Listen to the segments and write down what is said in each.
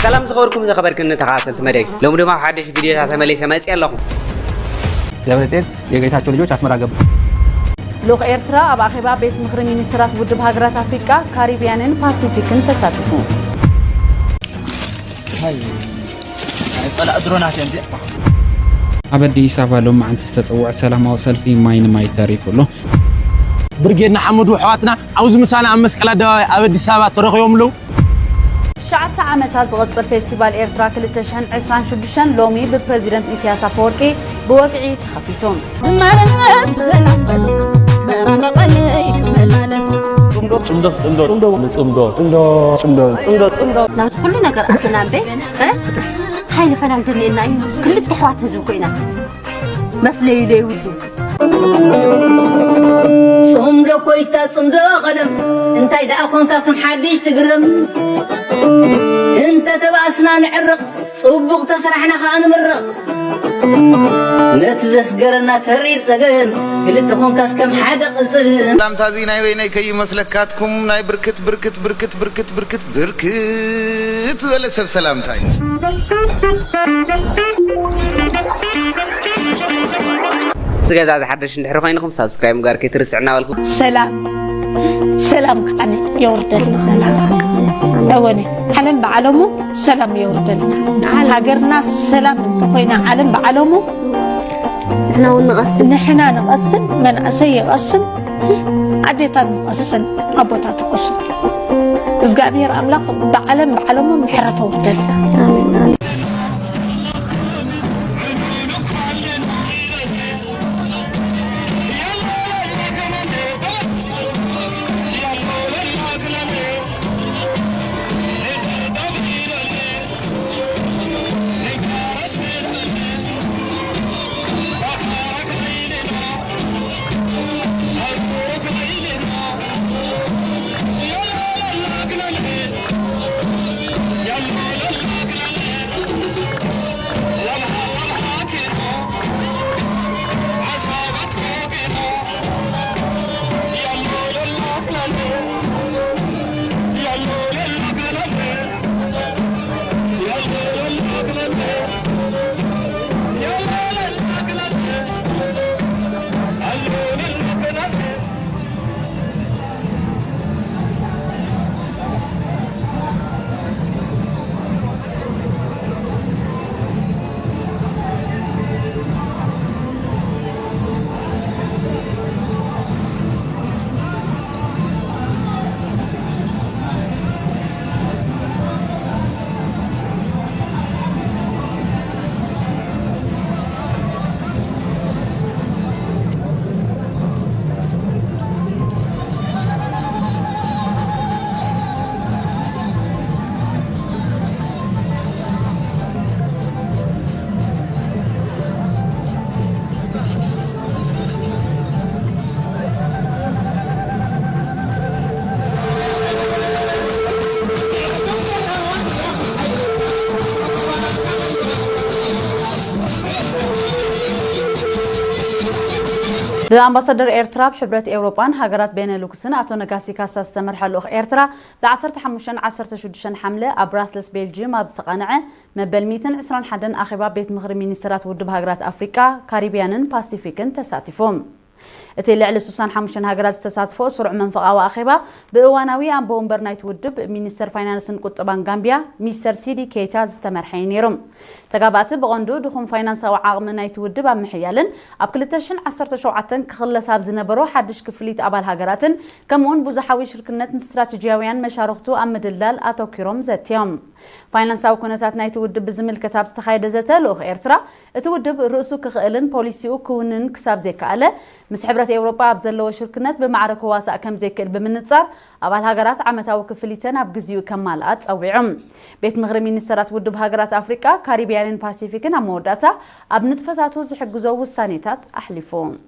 سلام زخبركم زخبركن تخاطلت مدي لو دما حدش فيديو تمليسه مص يالله دبلتين የጌታቸው ልጆች አስመራ ገቡ لوخ ኤርትራ ኣብ ኣኼባ ቤት ምክሪ ሚኒስትራት ውድብ ሃገራት ኣፍሪካ ካሪቢያንን ፓሲፊክን ተሳትፉ طلع درونات እንዴ አበዲስ አበባ ማንት ተጸውዕ ሰላማዊ ሰልፊ ማይን ማይ ታሪፍ ሎ ብርጌድና ሐመዱ ሕዋትና አውዝ ምሳና አመስቀል አደባባይ አበዲስ አበባ ተረኸዮም ለው شعت عامتها زغطل فيستيفال إيرترا 2026 لومي بالبريزيدنت إسياس أفوركي بوقعي تخفيتون مرحب سلام بس سبرنا قليك ملالس لا تقولي نقر أتنا به هاي لفنان دلينا كل التحوات هزوكينا مفلي لي ودو صمدو كويتا صمدو قدم انت إذا أكونك كم حديش تقرم انت تباسنا نعرق صبغ تسرحنا خان مرق نتزس قرنا تريد سقم كل تخون كاس كم حدا قلصم سلام تازي ناي ويناي كي مسلكاتكم ناي بركت بركت بركت بركت بركت بركت ولا سب سلام تاي تجازا حدش نحرو خاينكم سبسكرايب مقاركي ترسعنا والكم سلام كأني يوردن سلام أولي علم بعلمه سلام يوردن هاجرنا سلام انتخينا علم بعلمه نحنا نقصن من أسي قصن عديتا نقصن أبوتا تقصن إزقابير أملاق بعلمه محرة وردن الأمباسادور إيرترا بحبرة أوروبان هاجرات بين لوكسن أتو نجاسي كاساس تمرحل لوخ إيرترا بعصرت حموشن عصرت شدشن حملة أبراسلس بيلجيوم أبستقانعة مبل 220 حدن أخبار بيت مغرب مينيسترات ودب هاجرات أفريقيا كاريبيانن باسيفيكن تساتفهم اتلي على سوسان حموشن هاجرات تساتفو سرع منفقة وأخبار بأوانوي عن بومبر نايت ودب مينيستر فاينانسن قطبان غامبيا ميستر سيدي كيتاز تمرحين يروم تقابات بغندو دخون فاينانس وعاقم نايت ودب أم محيالن أبكلتشن عصرت شوعتن كخلص هاب زنبرو حدش كفليت أبال هاجراتن كمون بوزحاوي شركنات استراتيجيويان مشاركتو أم دلال أتو كيروم زاتيوم فاينانس أو كونتات نايت ودب بزمل كتاب استخايد زاتا لوخ إيرترا اتودب رؤسو كخيلن بوليسيو كونن كساب زيكالة مسحبرة أوروبا أبزلو شركنات بمعرك واسع كم زيكال بمنتصار أبال هاجرات عمتاو كفليتن أبجزيو كمالات أو عم بيت مغرب مينيسترات ودب هاجرات أفريقيا كاريبيان باسيفيكن أموداتا أبنت فتاتو زحجزو والسانيتات أحلفون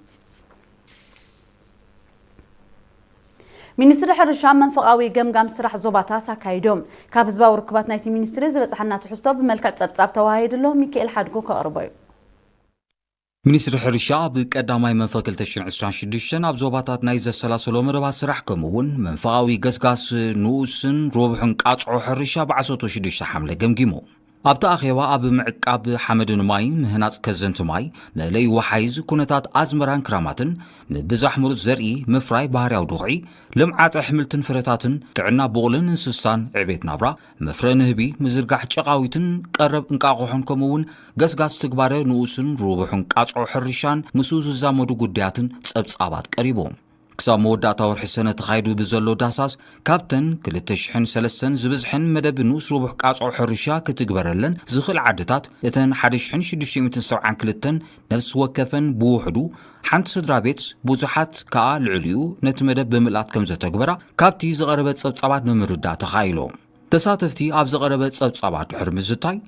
مينيستر حرشا منفقاوي جمجام سرح زوباتات كايدوم كابزبا وركبات نايتي مينيستر زبصحنا تحسطو بملكع صبصاب تواهيد له ميكائيل حدقو كقربايو ሚኒስትሪ ሕርሻ ብቀዳማይ መንፈቅ 2026 ኣብ ዞባታት ናይ ዘሰላሰሎ መረባት ስራሕ ከምኡውን መንፈቃዊ ገስጋስ ንኡስን ሮብሕን ቃጽዖ ሕርሻ ብ16 ሓምለ ገምጊሞ ኣብቲ ኣኼባ ኣብ ምዕቃብ ሓመድን ማይ ምህናጽ ከዘንቲ ማይ መለይ ወሓይዝ ኩነታት ኣዝመራን ክራማትን ምብዛሕ ምሩጽ ዘርኢ ምፍራይ ባህርያዊ ድኹዒ ልምዓት ኣሕምልትን ፍረታትን ጥዕና ቡቕልን እንስሳን ዕቤት ናብራ መፍረ ንህቢ ምዝርጋሕ ጨቓዊትን ቀረብ እንቃቑሖን ከምኡውን ገስጋስ ትግባረ ንኡስን ሩቡሕን ቃጽዖ ሕርሻን ምስኡ ዝዛመዱ ጉዳያትን ጸብጻባት ቀሪቦም ክሳብ መወዳእታ ወርሒ ሰነ ተኻይዱ ብዘሎ ዳሳስ ካብተን 2003 ዝበዝሐን መደብ ንኡስ ሩቡሕ ቃጽዖ ሕርሻ ክትግበረለን ዝኽእል ዓድታት እተን 1672 ነፍሲ ወከፈን ብውሕዱ ሓንቲ ስድራ ቤት ብዙሓት ከዓ ልዕሊኡ ነቲ መደብ ብምልኣት ከም ዘተግበራ ካብቲ ዝቐረበ ጸብጻባት ንምርዳእ ተኻኢሎም ተሳተፍቲ ኣብ ዝቐረበ ጸብጻባት ድሕሪ ምዝታይ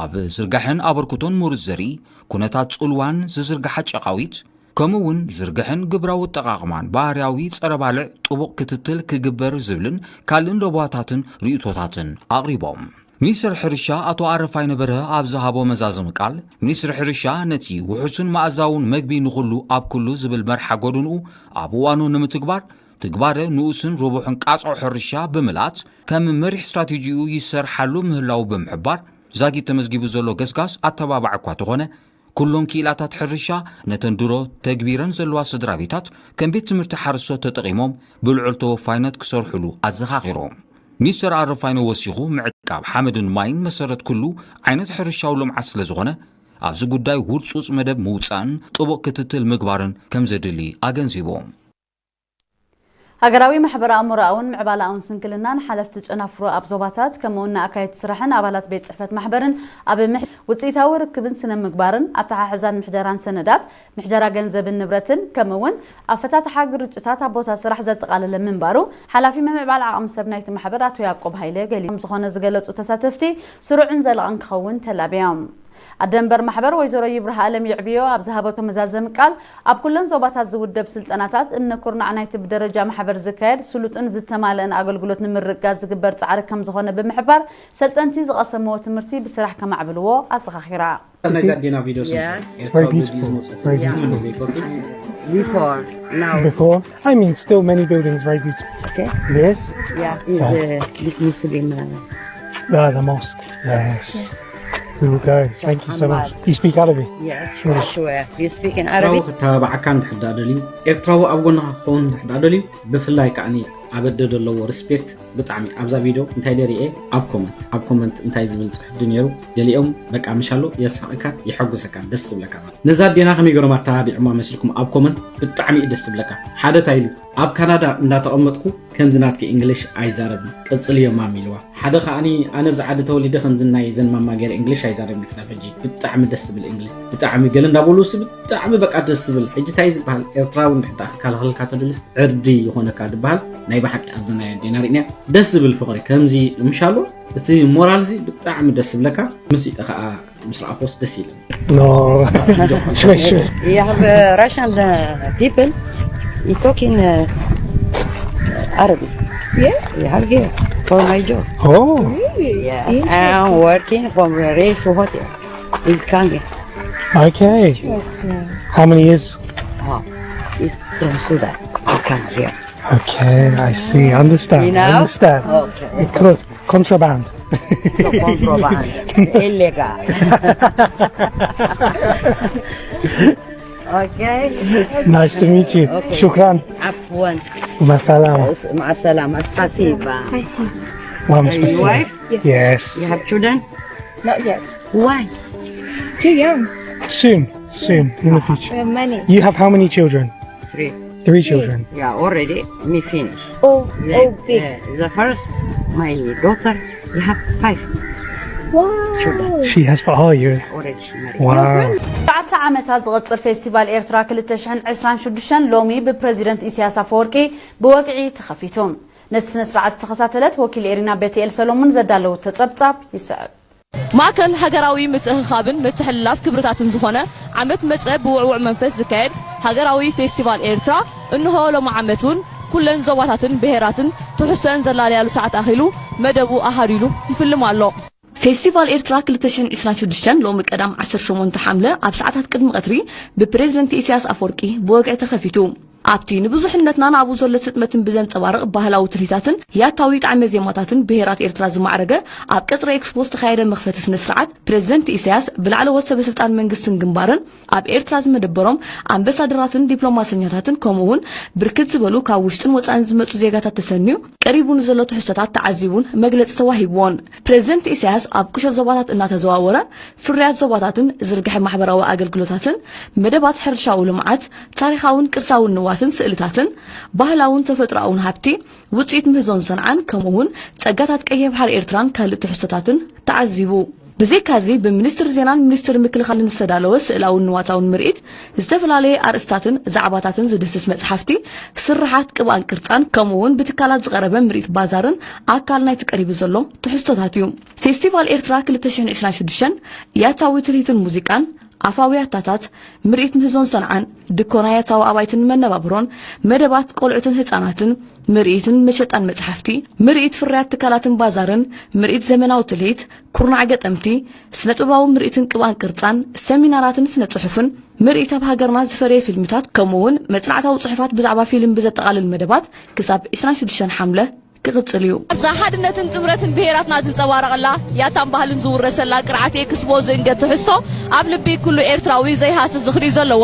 ኣብ ዝርጋሕን ኣበርክቶን ምሩጽ ዘርኢ ኩነታት ጽልዋን ዝዝርጋሓ ጨቓዊት ከምኡውን ዝርግሕን ግብራዊ ጠቓቕማን ባህርያዊ ጸረ ባልዕ ጥቡቕ ክትትል ክግበር ዝብልን ካልእን ረብዋታትን ርእቶታትን ኣቕሪቦም ሚኒስትሪ ሕርሻ ኣቶ ኣረፋይ ነበረ ኣብ ዝሃቦ መዛዘም ቃል ሚኒስትሪ ሕርሻ ነቲ ውሑስን ማእዛውን መግቢ ንኹሉ ኣብ ኩሉ ዝብል መርሓ ጎድንኡ ኣብ እዋኑ ንምትግባር ትግባረ ንኡስን ሩቡሕን ቃጽዖ ሕርሻ ብምልኣት ከም መሪሕ ስትራቴጂኡ ይሰርሓሉ ምህላው ብምሕባር ዛጊድ ተመዝጊቡ ዘሎ ገስጋስ ኣተባባዕ እኳ ተኾነ ኩሎም ኪላታት ሕርሻ ነተን ድሮ ተግቢረን ዘለዋ ስድራ ቤታት ከም ቤት ትምህርቲ ሓርሶ ተጠቒሞም ብልዑል ተወፋይነት ክሰርሕሉ ኣዘኻኺሮም ሚኒስትር ኣረፋይነ ወሲኹ ምዕቃብ ሓመድን ማይን መሰረት ኩሉ ዓይነት ሕርሻዊ ልምዓት ስለ ዝኾነ ኣብዚ ጉዳይ ውርፁፅ መደብ ምውፃእን ጥቡቕ ክትትል ምግባርን ከም ዘድሊ ኣገንዚቦም ሃገራዊ ማሕበር ኣእምሮኣውን ምዕባላውን ስንክልናን ሓለፍቲ ጨናፍሮ ኣብ ዞባታት ከምኡውን ኣካየት ስራሕን ኣባላት ቤት ጽሕፈት ማሕበርን ኣብ ውፅኢታዊ ርክብን ስነ ምግባርን ኣተሓሕዛን ምሕደራን ሰነዳት ምሕደራ ገንዘብን ንብረትን ከምኡውን ኣፈታትሓ ግርጭታት ኣቦታት ስራሕ ዘጠቓለለ ምንባሩ ሓላፊ ምዕባል ዓቕሚ ሰብ ናይቲ ማሕበር ኣቶ ያዕቆብ ሃይለ ገሊኦም ዝኾነ ዝገለጹ ተሳተፍቲ ስሩዕን ዘለቐን ክኸውን ተላብዮም ኣደንበር ማሕበር ወይዘሮ ይብራህ ዓለም ይዕብዮ ኣብ ዝሃበቶ መዛዘም ቃል ኣብ ኩለን ዞባታት ዝውደብ ስልጠናታት እነኩርናዕ ናይቲ ብደረጃ ማሕበር ዝካየድ ስሉጥን ዝተማለአን ኣገልግሎት ንምርጋዝ ዝግበር ጻዕሪ ከም ዝኾነ ብምሕባር ሰልጠንቲ ዝቐሰምዎ ትምህርቲ ብስራሕ ከማዕብልዎ ኣዘኻኺራ Before, I mean, still many buildings very beautiful. Okay. Yes. Yeah. This Muslim. The mosque. Yes. We will go. Thank you so much. You speak Arabic? Yes, sure. You speak in Arabic? تابعكان تحدادلي إكتراو أبغون خون تحدادلي بفلاي كأني أبدل الله respect بتعمي أبزا فيديو انتهي لري إيه أب كومنت انتهي زبل صح دنيرو دليهم بك عمشالو يسحقك يحقو سكان دس بلكا نزاد دينا خمي قرما تابع ما مسلكم أب كومنت بتعمي دس بلكا حدا تايلو أب كندا ندات أمتكو كم زنات كي إنجليش عايزاربني كتصلي ما ميلوا حدا خاني أنا بزعادة تولي دخن زناي زن ما غير إنجليش عايزاربني كسافجي بتعمي دس بالإنجليش بتعمي قلنا دابولوس بتعمي بك أدس بال حجي تايز بحال إرتراون حتى كالهل كاتدلس عردي هنا كاد بحال ناي بحكي أبزنا دينارينيا دس بالفقري كمزي مشالو تي مورالزي بتعمي دس بلكا مسيت أخا مصر أفوس دسيلا No. شوي You have Russian people you talking Arabic. Yes. You have here for my job. Oh. Really? Yeah. I'm working from the Race Hotel. It's coming. Okay. Interesting. How many years? Oh, it's from Sudan. I come here. Okay, I see. Understand. You know? Understand. Okay. Contraband. So contraband. Illegal. Okay. Nice to meet you. Okay. شكرا. عفوا. مع السلامة. مع السلامة. Спасибо. Вам Are you спасибо. wife? Yes. You have children? Not yet. Why? Too young. Soon in the future. We have many. You have how many children? 3. 3 children. Yeah, already. Me finish. All big. The first, my daughter, you have 5 Wow. children. She has 4. Oh, you. Already she married. Wow. بعد عامتها زغطر فيستيفال إيرترا كل تشحن 2026 لومي ببريزيدنت إسياس أفوركي بوقعي تخفيتهم نتسنس رعاز تخصاتلت وكيل إيرينا بيتي سلومون زدالو تتصبصب يسعب ማእከል ሃገራዊ ምትእኽኻብን ምትሕልላፍ ክብርታትን ዝኾነ ዓመት መጽእ ብውዕውዕ መንፈስ ዝካየድ ሃገራዊ ፌስቲቫል ኤርትራ እንሆ ሎም ዓመቱን ኩለን ዞባታትን ብሄራትን ትሕሰን ዘላለያሉ ሰዓት ኣኺሉ መደቡ ኣሃዲሉ ይፍልም ኣሎ ፌስቲቫል ኤርትራ 2026 ሎሚ ቀዳም 18 ሓምለ ኣብ ሰዓታት ቅድሚ ቀትሪ ብፕሬዝደንት ኢሳያስ አፈወርቂ ብወግዒ ተኸፊቱ ኣብቲ ንብዙሕነትና ናብኡ ዘሎ ስጥመትን ብዘንጸባርቕ ባህላዊ ትርኢታትን ያታዊ ጣዕመ ዜማታትን ብሄራት ኤርትራ ዝማዕረገ ኣብ ቀጽሪ ኤክስፖ ዝተኻየደ መኽፈቲ ስነ ስርዓት ፕሬዝደንት ኢሳያስ ብላዕለዎት ሰበስልጣን መንግስትን ግንባርን ኣብ ኤርትራ ዝመደበሮም ኣምባሳደራትን ዲፕሎማስኛታትን ከምኡውን ብርክት ዝበሉ ካብ ውሽጥን ወፃእን ዝመጹ ዜጋታት ተሰኒዩ ቀሪቡን ዘሎ ትሕዝቶታት ተዓዚቡን መግለጺ ተዋሂብዎን ፕሬዝደንት ኢሳያስ ኣብ ቁሸ ዞባታት እናተዘዋወረ ፍርያት ዞባታትን ዝርግሐ ማሕበራዊ ኣገልግሎታትን መደባት ሕርሻዊ ልምዓት ታሪኻውን ቅርሳውን ንዋትን ስእልታትን ባህላውን ተፈጥሮአውን ሃብቲ ውጽኢት ምህዞን ሰንዓን ከምኡውን ጸጋታት ቀይሕ ባሕሪ ኤርትራን ካልእ ትሕዝቶታትን ተዓዚቡ ብዘይካዚ ብሚኒስትር ዜናን ሚኒስትር ምክልኻልን ዝተዳለወ ስእላውን ንዋታውን ምርኢት ዝተፈላለየ ኣርእስታትን ዛዕባታትን ዝድስስ መጽሓፍቲ ስራሓት ቅብኣን ቅርጻን ከምኡውን ብትካላት ዝቐረበ ምርኢት ባዛርን ኣካል ናይቲ ቀሪቡ ዘሎ ትሕዝቶታት እዩ ፌስቲቫል ኤርትራ 2026 ያታዊ ትርኢትን ሙዚቃን አፋዊያታታት ምርኢት ምህዞን ሰንዓን ድኮናያታው አባይትን መነባብሮን መደባት ቆልዑትን ህፃናትን ምርኢትን መሸጣን መጽሐፍቲ ምርኢት ፍርያት ትካላትን ባዛርን ምርኢት ዘመናዊ ትልሂት ኩርናዕ ገጠምቲ ስነጥበባዊ ምርኢትን ቅብኣን ቅርጻን ሰሚናራትን ስነ ጽሑፍን ምርኢት ኣብ ሃገርና ዝፈረየ ፊልምታት ከምኡውን መጽናዕታዊ ጽሑፋት ብዛዕባ ፊልም ብዘጠቓልል መደባት ክሳብ 26 ሓምለ ክቅጽል እዩ ኣብዛ ሓድነትን ጥምረትን ብሄራትና ዝንጸባረቐላ ያታን ባህልን ዝውረሰላ ቅርዓት ኤክስፖ ዘንገት ትሕዝቶ ኣብ ልቢ ኩሉ ኤርትራዊ ዘይሃስስ ዝኽሪ ዘለዎ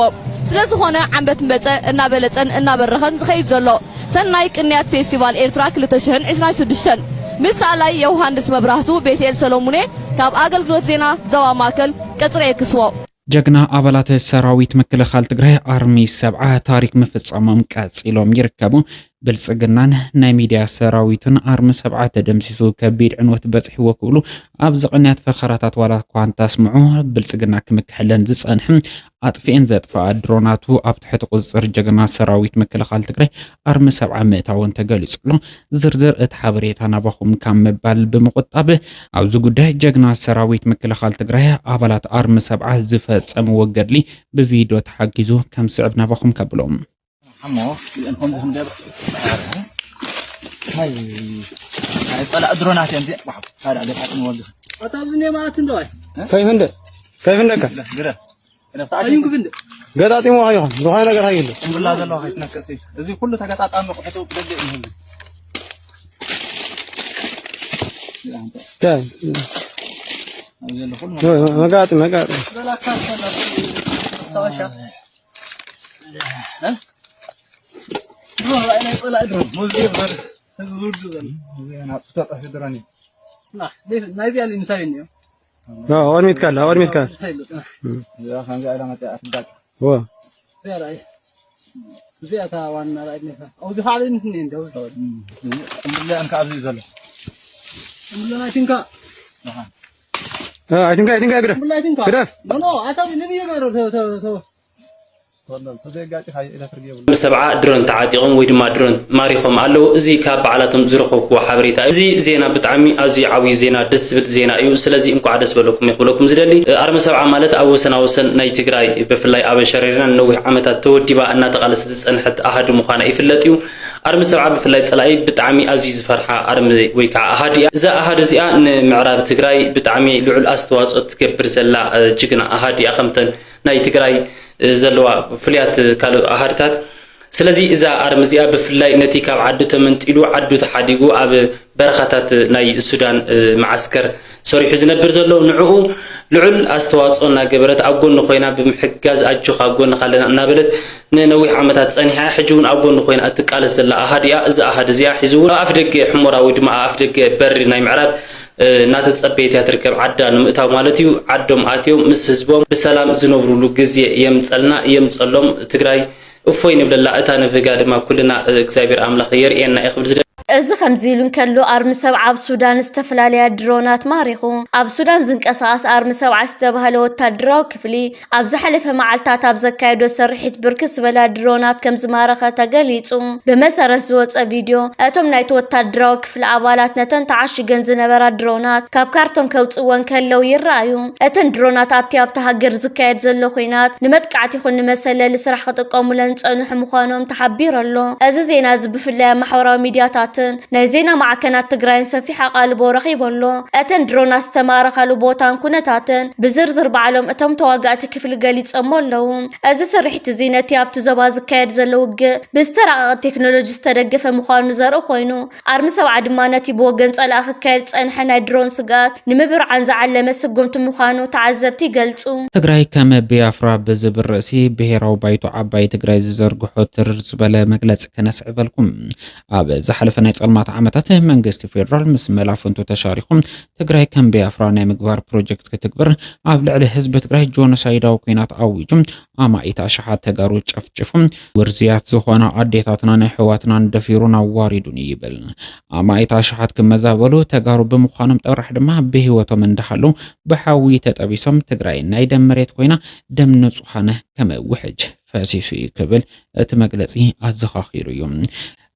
ስለዝኾነ ዓንበት መፀ እናበለፀን እናበረኸን ዝኸይድ ዘሎ ሰናይ ቅንያት ፌስቲቫል ኤርትራ 2026 ምሳላይ የዮሐንስ መብራህቱ ቤቴል ሰሎሙኔ ካብ ኣገልግሎት ዜና ዞባ ማእከል ቀጽሪ ኤክስፖ ጀግና አባላት ሰራዊት መከላኸሊ ትግራይ አርሚ 7 ታሪክ መፈጸሞም ቀጽሎም ይርከቡ ብልጽግናን ናይ ሚድያ ሰራዊትን አርሚ 7 ተደምሲሱ ከቢድ ዕንወት በጽሕዎ ክብሉ ኣብ ዝቕንያት ፈኸራታት ዋላ ኳንታ ስምዑ ብልጽግና ክምክሕለን ዝጸንሕ ኣጥፊኤን ዘጥፋ ድሮናቱ ኣብ ትሕቲ ቁጽር ጀግና ሰራዊት መከላኸሊ ትግራይ አርሚ 7 ምእታውን ተገሊጹሎ ዝርዝር እቲ ሓበሬታ ናባኹም ካብ መባል ብምቁጣብ ኣብዚ ጉዳይ ጀግና ሰራዊት መከላኸሊ ትግራይ ኣባላት አርሚ 7 ዝፈጸምዎ ገድሊ ብቪድዮ ተሓጊዙ ከም ስዕብ ናባኹም ከብሎም حمو انهم زهم دابا هاي طلع درونات انت واحد هذا على حق نولد اتابزني ما تندوي كيف عندك قرا انا تعينك بند قطاطي مو هاي روحي ነገር هاي بالله ده لو هيتنكس እዚህ ሁሉ ተቀጣጣሚ ቆይቶ በደግ ይሁን ታ መጋጥ ዘላካት ሰላሳ ها روح انا طلع ادرون موزيف زود انا اطلع دراني لا ليش نايزي اللي نسايني ورميت كان يا خان قاعد ما تعرف هو يا راي زياده وانا رايني او دي حالي نسنين ده بالله انك ابزي زله بالله انا تنكا I think I بالله تنكا نو اتابي نبي يغيروا تو سبعة درون تعاطيهم ويدما درون ماريخهم علو زي كاب علاتهم زرخوك وحبريتا زي زينا بتعمي ازي عوي زينا دسبل زينا ايو سلازي انكو عدس بلوكم يخبلوكم زدلي ارم سبعة مالت اوسن ناي تግራይ بفلاي ابن شريرنا نوح عمتات توديبا ان تقالس تصنحت احد مخانا يفلطيو ارم سبعة بفلاي طلاي بتعمي ازي زفرحا ارم ويكا احد اذا احد زيا معراب تግራይ بتعمي لعل استواصو تكبر زلا جigنا احد اخمتن ناي تግራይ زلوا فليات كالو أهرتات سلزي إذا أرمزيا بفلاي نتي كاب عدو تمنتيلو عدو تحديقو أب برخاتات ناي السودان معسكر سوري حزن برزلو نعو لعل أستواصلنا قبرت أبقون نخوينا بمحجاز أجوخ أبقون نخلنا نابلت نوي عمتات صنيحة حجون أبقون نخوينا أتقال الزلا أهديا إذا أهد زيا حزون أفدق حمورا ودماء أفدق بري ناي معراب ناتت صبيت يتركب عدا نمئتاو مالتيو عدوم آتيو مس حزبهم بسلام زنوبرولو غزي يمصلهم تግራይ እፎይ ንብለላ እታ ነፍጋድ ማ ኩልና እግዚአብሔር አምላኽ የርኤና ይኽብል እዚ ከምዚሉን ከሎ አርሚ 7 ኣብ ሱዳን ዝተፈላልያ ድሮናት ማሪኹ ኣብ ሱዳን ዝንቀሳቀስ አርሚ 7 ዝተባሃለ ወታደራዊ ክፍሊ ኣብ ዝሓለፈ መዓልታት ኣብ ዘካየዶ ሰርሒት ብርክስ በላ ድሮናት ከም ዝማረኸ ተገሊጹ ብመሰረት ዝወፀ ቪድዮ እቶም ናይቲ ወታደራዊ ክፍሊ ኣባላት ነተን ተዓሽገን ዝነበራ ድሮናት ካብ ካርቶን ከውፅወን ከለው ይረኣዩ እተን ድሮናት ኣብቲ ሃገር ዝካየድ ዘሎ ኩናት ንመጥቃዕቲ ይኹን ንመሰለሊ ስራሕ ክጥቀሙለን ፀንሑ ምዃኖም ተሓቢሩ ኣሎ እዚ ዜና እዚ ብፍላይ ማሕበራዊ ሚድያታት ሚድያታትን ናይ ዜና ማዕከናት ትግራይን ሰፊሕ ኣቓልቦ ረኺበሎ እተን ድሮናት ዝተማረኻሉ ቦታን ኩነታትን ብዝርዝር ባዕሎም እቶም ተዋጋእቲ ክፍሊ ገሊፆም ኣለዉ እዚ ስርሒት እዚ ነቲ ኣብቲ ዞባ ዝካየድ ዘሎ ውግእ ብዝተራቐቐ ቴክኖሎጂ ዝተደገፈ ምዃኑ ዘርኢ ኮይኑ ኣርሚ ሰብዓ ድማ ነቲ ብወገን ጸላእ ክካየድ ፀንሐ ናይ ድሮን ስጋት ንምብርዓን ዝዓለመ ስጉምቲ ምዃኑ ተዓዘብቲ ይገልጹ ትግራይ ከም ቢያፍራ ብዝብል ርእሲ ብሄራዊ ባይቶ ዓባይ ትግራይ ዝዘርግሖ ትርር ዝበለ መግለፂ ከነስዕበልኩም ኣብ ዝሓለፈ ናይ ጸልማት ዓመታት መንግስቲ ፌደራል ምስ መላፍንቱ ተሻሪኹም ትግራይ ከም ቢያፍራ ናይ ምግባር ፕሮጀክት ክትግበር ኣብ ልዕሊ ህዝቢ ትግራይ ጆኖሳይዳዊ ኩናት ኣዊጁ ኣማኢት ኣሽሓት ተጋሩ ጨፍጭፉ ውርዝያት ዝኾነ ኣዴታትና ናይ ሕዋትና ደፊሩን ኣዋሪዱን ይብል ኣማኢት ኣሽሓት ክመዛበሉ ተጋሩ ብምዃኖም ጥራሕ ድማ ብህይወቶም እንዳሃሉ ብሓዊ ተጠቢሶም ትግራይ ናይ ደም መሬት ኮይና ደም ንጹሃነ ከም ውሕጅ ፈሲሱ ክብል እቲ መግለጺ ኣዘኻኺሩ እዩ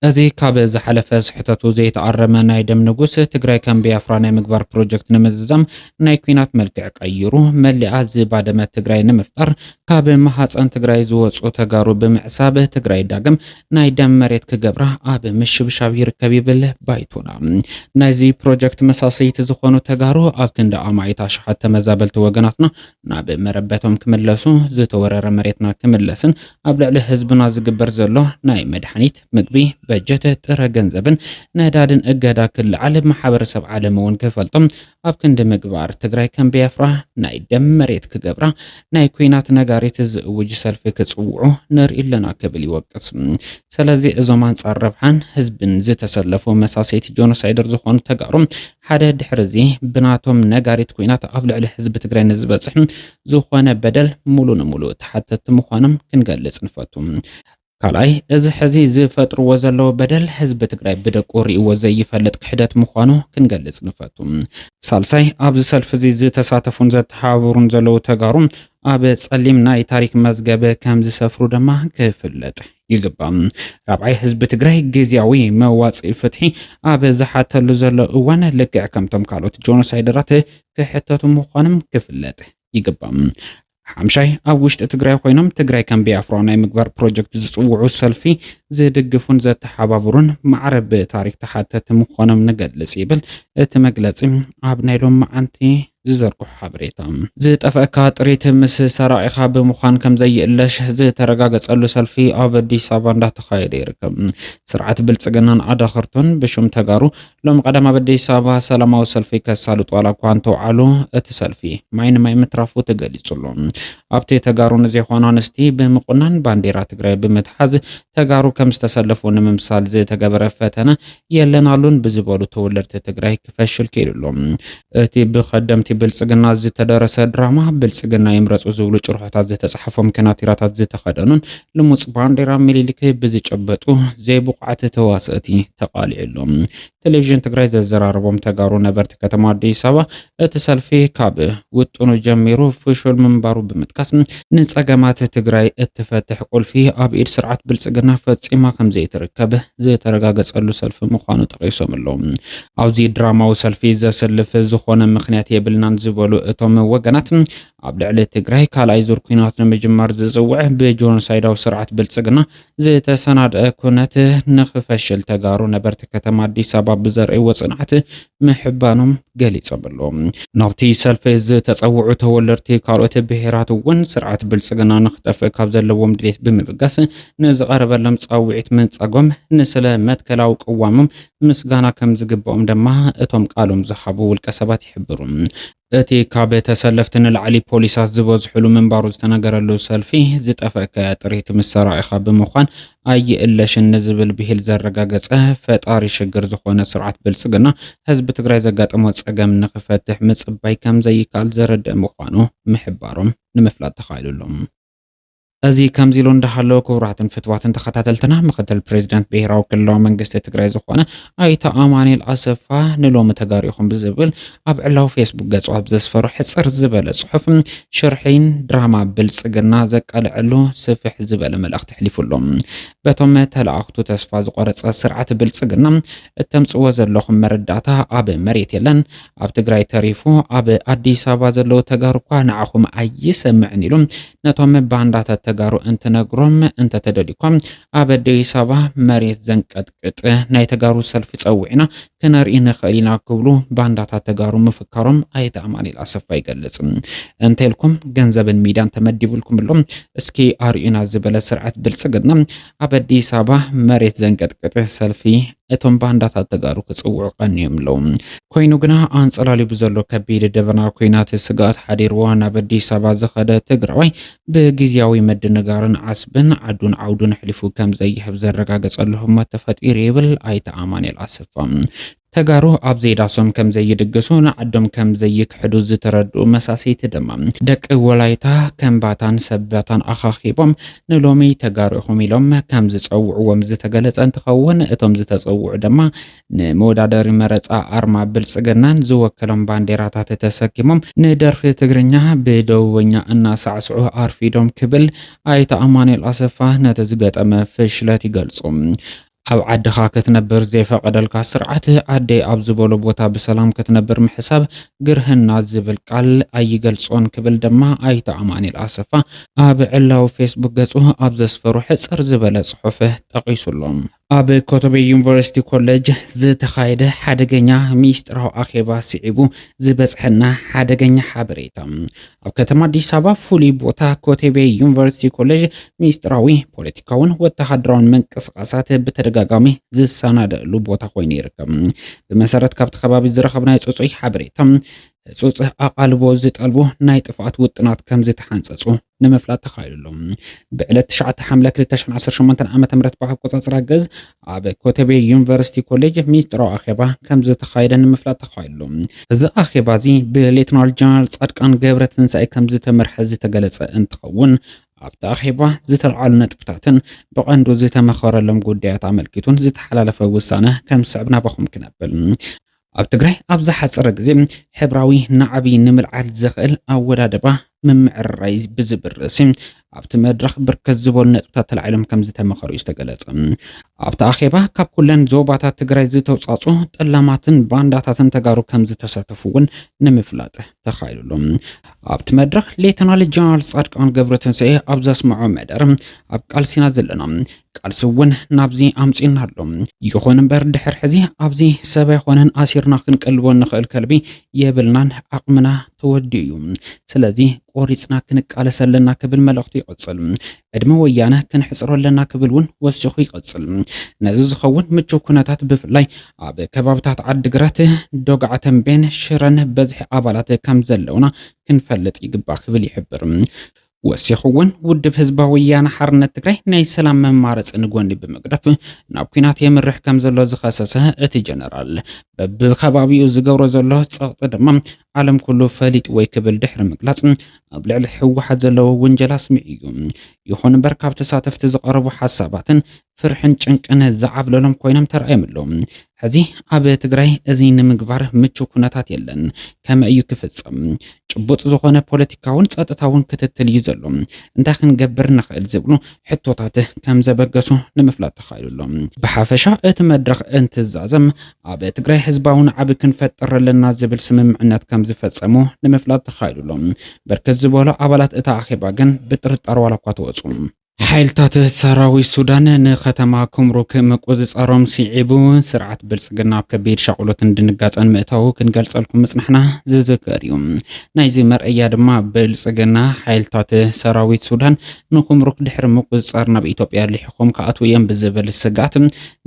እዚ ካብ ዝሓለፈ ስሕተቱ ዘይተኣረመ ናይ ደም ንጉስ ትግራይ ከም ቢያፍራ ናይ ምግባር ፕሮጀክት ንምዝዛም ናይ ኩናት መልክዕ ቀይሩ መሊኣ ዝባደመ ትግራይ ንምፍጣር ካብ ማሃፀን ትግራይ ዝወፁ ተጋሩ ብምዕሳብ ትግራይ ዳግም ናይ ደም መሬት ክገብራ ኣብ ምሽብሻብ ይርከብ ይብል ባይቶና ናይዚ ፕሮጀክት መሳሰይቲ ዝኾኑ ተጋሩ ኣብ ክንዲ ኣማኢት ኣሽሓት ተመዛበልቲ ወገናትና ናብ መረበቶም ክምለሱ ዝተወረረ መሬትና ክምለስን ኣብ ልዕሊ ህዝብና ዝግበር ዘሎ ናይ መድሓኒት ምግቢ በጀት ጥረ ገንዘብን ነዳድን እገዳ ክልዓል ማሕበረሰብ ዓለም እውን ክፈልጦም ኣብ ክንዲ ምግባር ትግራይ ከም ቢያፍራ ናይ ደም መሬት ክገብራ ናይ ኩናት ነጋሪት ዝእውጅ ሰልፊ ክጽውዑ ንርኢ ኣለና ክብል ይወቅስ ስለዚ እዞም አንጻር ረብሓን ህዝብን ዝተሰለፉ መሳሰይቲ ጆኖሳይደር ዝኾኑ ተጋሩ ሓደ ድሕርዚ ብናቶም ነጋሪት ኩናት ኣብ ልዕሊ ህዝቢ ትግራይ ንዝበጽሕ ዝኾነ በደል ሙሉ ንሙሉ ተሓተት ምዃኖም ክንገልጽ ንፈቱ ካልኣይ እዚ ሕዚ ዝፈጥርዎ ዘለዎ በደል ህዝቢ ትግራይ ብደቁ ሪእዎ ዘይፈልጥ ክሕደት ምዃኑ ክንገልጽ ንፈቱ ሳልሳይ ኣብዚ ሰልፊ እዚ ዝተሳተፉን ዘተሓባበሩን ዘለው ተጋሩ ኣብ ጸሊም ናይ ታሪክ መዝገበ ከም ዝሰፍሩ ድማ ክፍለጥ ይግባእ ራብዓይ ህዝቢ ትግራይ ግዝያዊ መዋጽኢ ፍትሒ ኣብ ዝሓተሉ ዘሎ እዋን ልክዕ ከምቶም ካልኦት ጆኖሳይደራት ክሕተቱ ምዃኖም ክፍለጥ ይግባእ ሓምሻይ ኣብ ውሽጢ ትግራይ ኮይኖም ትግራይ ከም ቢያፍራ ናይ ምግባር ፕሮጀክት ዝጽውዑ ሰልፊ ዝድግፉን ዘተሓባበሩን ማዕረብ ታሪክ ተሓተት ምዃኖም ንገልጽ ይብል እቲ መግለጺ ኣብ ናይ ሎም መዓንቲ ዝዘርግሑ ሓበሬታ ዝጠፍአካ ጥሪት ምስ ሰራኢኻ ብምዃን ከም ዘይእለሽ ዝተረጋገጸሉ ሰልፊ ኣብ ኣዲስ ኣበባ እንዳተኻየደ ይርከብ ስርዓት ብልጽግናን ኣዳኽርቶን ብሹም ተጋሩ ሎም ቀደም ኣብ ኣዲስ ኣበባ ሰላማዊ ሰልፊ ከሳልጡ ዋላ እኳ እንተውዓሉ እቲ ሰልፊ ማይ ምትራፉ ተገሊጹሉ ኣብቲ ተጋሩ ንዘይኾኑ ኣንስቲ ብምቁናን ባንዴራ ትግራይ ብምትሓዝ ተጋሩ ከም ዝተሰለፉ ንምምሳል ዝተገበረ ፈተነ የለናሉን ብዝበሉ ተወለድቲ ትግራይ ክፈሽል ከይድሎም እቲ ብኸደምቲ ብልጽግና ዝተደረሰ ድራማ ብልጽግና ይምረጹ ዝብሉ ጭርሖታት ዝተጻሕፎም ከናቲራታት ዝተኸደኑን ልሙጽ ባንዴራ ሚሊሊክ ብዝጨበጡ ዘይብቕዓት ተዋስእቲ ተቃሊዕሎም ቴሌቪዥን ትግራይ ዘዘራረቦም ተጋሩ ነበርቲ ከተማ አዲስ አበባ እቲ ሰልፊ ካብ ውጥኑ ጀሚሩ ፍሹል ምንባሩ ብምጥቃስ ንጸገማት ትግራይ እትፈትሕ ቁልፊ ኣብ ኢድ ስርዓት ብልጽግና ፈጺማ ከም ዘይትርከብ ዝተረጋገጸሉ ሰልፊ ምዃኑ ጠቂሶም ኣለዉ ኣብዚ ድራማዊ ሰልፊ ዘሰልፍ ዝኾነ ምኽንያት የብልናን ዝበሉ እቶም ወገናት ኣብ ልዕሊ ትግራይ ካልኣይ ዙር ኩናት ንምጅማር ዝጽውዕ ብጆኖሳይዳዊ ስርዓት ብልጽግና ዝተሰናድአ ኩነት ንኽፈሽል ተጋሩ ነበርቲ ከተማ አዲስ ኣበባ ብዘርእይዎ ጽንዓት ምሕባኖም ገሊጾም ኣለዎም ናብቲ ሰልፊ ዝተጸውዑ ተወለድቲ ካልኦት ብሄራት እውን ስርዓት ብልጽግና ንኽጠፍእ ካብ ዘለዎም ድሌት ብምብጋስ ንዝቐረበሎም ጻውዒት ምንጸጎም ንስለ መትከላዊ ቅዋሞም ምስጋና ከም ዝግብኦም ድማ እቶም ቃሎም ዝሓቡ ውልቀ ሰባት ይሕብሩ እቲ ካብ ተሰለፍቲ ንላዕሊ ፖሊሳት ዝበዝሕሉ ምንባሩ ዝተነገረሉ ሰልፊ ዝጠፍአካ ጥሪት ምስ ሰራኢኻ ብምዃን ኣይእለሽን ንዝብል ብሂል ዘረጋገጸ ፈጣሪ ሽግር ዝኾነ ስርዓት ብልጽግና ህዝቢ ትግራይ ዘጋጠሞ ጸገም ንኽፈትሕ ምጽባይ ከም ዘይካል ዘረድእ ምዃኑ ምሕባሮም ንምፍላጥ ተኻኢሉሎም እዚ ከምዚሉ እንዳሃለው ክቡራትን ፍትዋትን ተኸታተልትና ምክትል ፕሬዝዳንት ብሄራዊ ክልላዊ መንግስቲ ትግራይ ዝኾነ ኣይተ ኣማኑኤል ኣሰፋ ንሎሚ ተጋሪኹም ብዝብል ኣብ ዕላው ፌስቡክ ገጹ ኣብ ዘስፈሩ ሕጽር ዝበለ ጽሑፍ ሽርሒን ድራማ ብልጽግና ዘቃልዕሉ ስፍሕ ዝበለ መልእኽቲ ሕሊፉሎም በቶም ተላእኽቱ ተስፋ ዝቆረጸ ስርዓት ብልጽግና እተምጽዎ ዘለኹም መረዳእታ ኣብ መሬት የለን ኣብ ትግራይ ተሪፉ ኣብ ኣዲስ ኣበባ ዘለዉ ተጋሩ እኳ ንዓኹም ኣይሰምዕን ኢሉ ነቶም ባንዳታት ተጋሩ እንትነግሮም እንተተደሊኩም ኣብ ኣዲስ ኣበባ መሬት ዘንቀጥቅጥ ናይ ተጋሩ ሰልፊ ፀውዒና ክነርኢ ንኽእል ኢና ክብሉ ባንዳታት ተጋሩ ምፍካሮም ኣይተኣማኒል ኣሰፋ ይገልጽ እንተልኩም ገንዘብን ሚድያን ተመዲብልኩምሎም እስኪ ኣርዩና ዝበለ ስርዓት ብልጽግና ኣብ ኣዲስ ኣበባ መሬት ዘንቀጥቅጥ ሰልፊ እቶም ባንዳታት ተጋሩ ክጽውዑ ቀኒዮምሎም ኮይኑ ግና አንጸላሊ ብዘሎ ከቢድ ደበና ኮይናት ስጋት ሓዲርዎ ናብ ኣዲስ ኣበባ ዝኸደ ትግራዋይ ብግዚያዊ መድንጋርን ዓስብን ዓዱን ዓውዱን ሕሊፉ ከም ዘይሕብ ዘረጋገጸለሁም ተፈጢሩ ይብል ኣይተኣማኒል ኣሰፋ ተጋሩ ኣብ ዘይዳሶም ከም ዘይድግሱ ንዓዶም ከም ዘይክሕዱ ዝተረድኡ መሳሰይቲ ድማ ደቂ ወላይታ ከምባታን ሰባታን ኣኻኺቦም ንሎሚ ተጋሩ ኢኹም ኢሎም ከም ዝፀውዕዎም ዝተገለጸ እንትኸውን እቶም ዝተፀውዑ ድማ ንመወዳደሪ መረፃ ኣርማ ብልጽግናን ዝወከሎም ባንዴራታት ተሰኪሞም ንደርፊ ትግርኛ ብደቡብኛ እናሳዕስዑ ኣርፊዶም ክብል ኣይተኣማኒል ኣሰፋ ነቲ ዝገጠመ ፍሽለት ይገልጹ ኣብ ዓድኻ ክትነብር ዘይፈቀደልካ ስርዓት ዓደይ ኣብ ዝበሎ ቦታ ብሰላም ክትነብር ምሕሳብ ግርህና ዝብል ቃል ኣይገልጾን ክብል ድማ ኣይተኣማኒል ኣሰፋ ኣብ ዕላው ፌስቡክ ገጹ ኣብ ዘስፈሩ ሕጽር ዝበለ ጽሑፍ ጠቂሱሎም ኣብ ኮተቤ ዩኒቨርሲቲ ኮሌጅ ዝተኻየደ ሓደገኛ ሚስጥራዊ ኣኼባ ስዒቡ ዝበጽሐና ሓደገኛ ሓበሬታ ኣብ ከተማ አዲስ ኣበባ ፍሉይ ቦታ ኮተቤ ዩኒቨርሲቲ ኮሌጅ ሚስጥራዊ ፖለቲካውን ወተሃደራውን መንቀሳቐሳት ብተደጋጋሚ ዝሰናደሉ ቦታ ኮይኑ ይርከብ ብመሰረት ካብቲ ከባቢ ዝረኸብናይ ጽጹይ ሓበሬታ ጽጹህ ኣቃልቦ ዝጠልቡ ናይ ጥፋት ውጥናት ከም ዝተሓንጸጹ ንምፍላጥ ተኻይሉሎም ብዕለት 9 ሓምለ 2018 ዓ.ም ብኣቆጻጽራ ገዝ ኣብ ኮተቤ ዩኒቨርሲቲ ኮሌጅ ሚስጥራዊ ኣኼባ ከም ዝተኻየደ ንምፍላጥ ተኻይሉሎም እዚ ኣኼባ እዚ ብሌተናል ጀነራል ጻድቃን ገብረትንሳኤ ከም ዝተመርሐ ዝተገለጸ እንትኸውን ኣብቲ ኣኼባ ዝተልዓሉ ነጥብታትን ብቐንዱ ዝተመኸረሎም ጉዳያት ኣመልኪቱን ዝተሓላለፈ ውሳነ ከም ስዕብና ባኹም ክነብል ኣብ ትግራይ ኣብ ዝሓፀረ ግዜ ሕብራዊ ንዓቢ ንምልዓል ዝኽእል ኣወዳድባ ምምዕራይ ብዝብርሲ ኣብቲ መድረኽ ብርከት ዝበሉ ነጥብታት ተላዒሎም ከም ዝተመኸሩ ዝተገለጸ ኣብቲ ኣኼባ ካብ ኩለን ዞባታት ትግራይ ዝተውጻጹ ጠላማትን ባንዳታትን ተጋሩ ከም ዝተሳተፉውን ንምፍላጥ ተኻይሉሎም ኣብቲ መድረኽ ሌተናል ጀነራል ጻድቃን ገብረትንሳኤ ኣብ ዘስምዖ መደር ኣብ ቃልሲና ዘለና ቃልሲ እውን ናብዚ ኣምፂና ኣሎ ይኹን እምበር ድሕሪ ሕዚ ኣብዚ ሰብ ኣይኮነን ኣሲርና ክንቀልቦ ንኽእል ከልቢ የብልናን ዓቕምና ተወዲኡ ስለዚ ቆሪጽና ክንቃለስ ኣለና ክብል መልእኽቱ ይቕጽል ዕድመ ወያነ ክንሕጽሮ ኣለና ክብል እውን ወሲኹ ይቕጽል ነዚ ዝኸውን ምቹው ኩነታት ብፍላይ ኣብ ከባቢታት ዓዲግራት ዶግዓ ተንቤን ሽረን በዝሒ ኣባላት ከም ዘለውና ክንፈልጥ ይግባእ ክብል ይሕብር ወሲኹውን ውድብ ህዝባዊ ወያነ ሓርነት ትግራይ ናይ ሰላም መማረፂ ንጎኒ ብምቅዳፍ ናብ ኩናት የምርሕ ከም ዘሎ ዝኸሰሰ እቲ ጀነራል በብከባቢኡ ዝገብሮ ዘሎ ፀቕጢ ድማ ዓለም ኩሉ ፈሊጥ ወይ ክብል ድሕሪ ምግላጽ ኣብ ልዕሊ ሕወሓት ዘለዎ ወንጀላ ስሚዕ እዩ ይኹን እምበር ካብ ተሳተፍቲ ዝቐረቡ ሓሳባትን ፍርሕን ጭንቅን ዝዓብለሎም ኮይኖም ተረኣየምሎም ሕዚ ኣብ ትግራይ እዚ ንምግባር ምቹው ኩነታት የለን ከመይ እዩ ክፍጸም ጭቡጥ ዝኾነ ፖለቲካውን ጸጥታውን ክትትል እዩ ዘሎ እንታይ ክንገብር ንኽእል ዝብሉ ሕቶታት ከም ዘበገሱ ንምፍላጥ ተኻይሉሎም ብሓፈሻ እቲ መድረኽ እንትዛዘም ኣብ ትግራይ ህዝባውን ዓቢ ክንፈጥር ኣለና ዝብል ስምምዕነት ከም ዝፈጸሙ ንምፍላጥ ተኻይሉሎም በርከት ዝበሉ ኣባላት እታ ኣኼባ ግን ብጥርጣረ ዋላ እኳ ተወጹ ሓይልታት ሰራዊት ሱዳን ንከተማ ኩምሩክ ምቁፅጻሮም ሲዒቡ ስርዓት ብልጽግና ኣብ ከቢድ ሻቁሎትን ድንጋጸን ምእታው ክንገልጸልኩም ምጽናሕና ዝዝከር እዩ ናይዚ መርአያ ድማ ብልጽግና ሓይልታት ሰራዊት ሱዳን ንኩምሩክ ድሕሪ ምቁፅጻር ናብ ኢትዮጵያ ልሒቆም ከኣትው እዮም ብዝብል ስጋት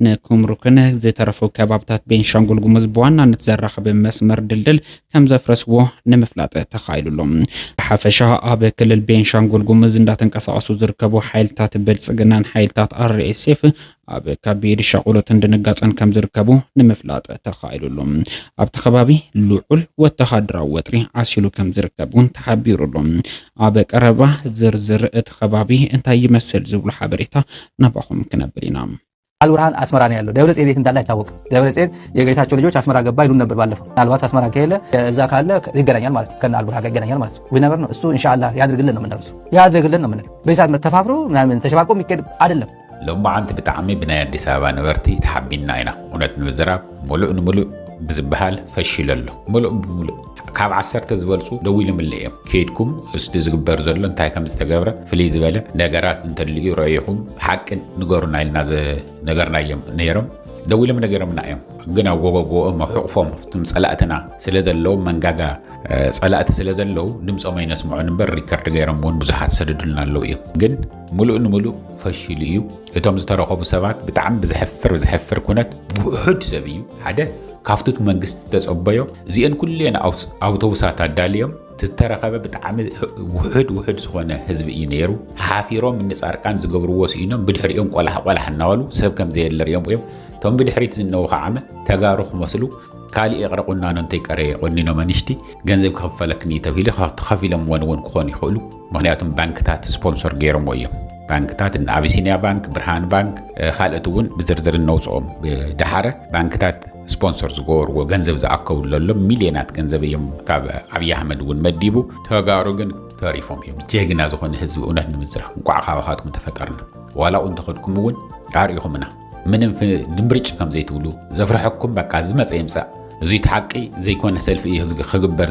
ንኩምሩክን ዝተረፉ ከባቢታት ቤንሻንጉል ጉሙዝ ብዋናነት ዘራኸበ መስመር ድልድል ከም ዘፍረስዎ ንምፍላጥ ተኻይሉሎም ብሓፈሻ ኣብ ክልል ቤንሻንጉል ጉሙዝ እንዳተንቀሳቐሱ ዝርከቡ ሓይልታት ብልጽግናን ሓይልታት RSF ኣብ ከቢድ ሻቁሎትን ድንጋጸን ከም ዝርከቡ ንምፍላጥ ተኻይሉሎም ኣብቲ ከባቢ ልዑል ወተሃደራዊ ወጥሪ ዓሲሉ ከም ዝርከቡን ተሓቢሩሎም ኣብ ቀረባ ዝርዝር እቲ ከባቢ እንታይ ይመስል ዝብሉ ሓበሬታ ናባኹም ክነብል ኢና አልቡርሃን አስመራ ነው ያለው ደብረ ጽዮን እንዳለ አይታወቅም ደብረ ጽዮን የጌታቸው ልጆች አስመራ ገባ ይሉን ነበር ባለፈው ምናልባት አስመራ ከሄለ እዛ ካለ ይገናኛል ማለት ከና አልቡርሃን ጋር ይገናኛል ማለት ወይ ነገር ነው እሱ ኢንሻአላህ ያድርግልን ነው የምንለው ያድርግልን ነው የምንለው በይሳት መተፋፍሮ ምናምን ተሸባቆ የሚከድ አይደለም ሎማዓንቲ ብጣዕሚ ብናይ አዲስ አበባ ነበርቲ ተሓቢና ኢና እውነት ንብዝራብ ሙሉእ ንሙሉእ ብዝበሃል ፈሽለሎ ሙሉእ ብሙሉእ ካብ 10 ዝበልፁ ደው ኢሎም እዮም ከይድኩም እስቲ ዝግበር ዘሎ እንታይ ከም ዝተገብረ ፍልይ ዝበለ ነገራት እንተልዩ ረኢኹም ሓቅን ንገሩና ኢልና ነገርና እዮም ነይሮም ደው ኢሎም ነገርምና እዮም ግን ኣጎጎኦም ሕቑፎም ፍቱም ጸላእትና ስለ ዘለው መንጋጋ ጸላእቲ ስለ ዘለው ድምፆም ኣይነስምዑን እምበር ሪከርድ ገይሮም እውን ብዙሓት ሰደዱልና ኣለው እዮም ግን ሙሉእ ንሙሉእ ፈሽሉ እዩ እቶም ዝተረኸቡ ሰባት ብጣዕሚ ብዝሕፍር ኩነት ውሑድ ሰብ እዩ ሓደ ካፍቱት መንግስቲ ተጸበዮ እዚአን ኩሌን ኣውቶቡሳት ኣዳልዮም ተተረኸበ ብጣዕሚ ውሑድ ዝኾነ ህዝቢ እዩ ነይሩ ሓፊሮም ንጻርቃን ዝገብርዎ ሲኢኖም ብድሕሪኦም ቆላሕ እናበሉ ሰብ ከም ዘየለርዮም እዮም ቶም ብድሕሪት ዝነውኻ ዓመ ተጋሩ ክመስሉ ካልእ ይቕረቁና ነንተይ ቀረ ቆኒኖ መንሽቲ ገንዘብ ክኽፈለክኒ ተባሂሉ ተኸፊሎም እውን ክኾኑ ይኽእሉ ምክንያቱም ባንክታት ስፖንሰር ገይሮምዎ እዮም ባንክታት አቢሲኒያ ባንክ ብርሃን ባንክ ካልኦት እውን ብዝርዝር ነውፅኦም ብድሓረ ባንክታት ስፖንሰር ዝገበርዎ ገንዘብ ዝኣከውሉ ዘሎ ሚልዮናት ገንዘብ እዮም ካብ ኣብይ ኣሕመድ እውን መዲቡ ተጋሩ ግን ተሪፎም እዮም ጀግና ዝኾነ ህዝቢ እውነት ንምዝራኽ እንኳዕ ካባኻትኩም ተፈጠርና ዋላኡ እንተኸድኩም እውን ኣርኢኹምና ምንም ንምርጭ ከም ዘይትብሉ ዘፍርሐኩም በቃ ዝመፀ ይምፃእ እዙይ ተሓቂ ዘይኮነ ሰልፊ ክግበር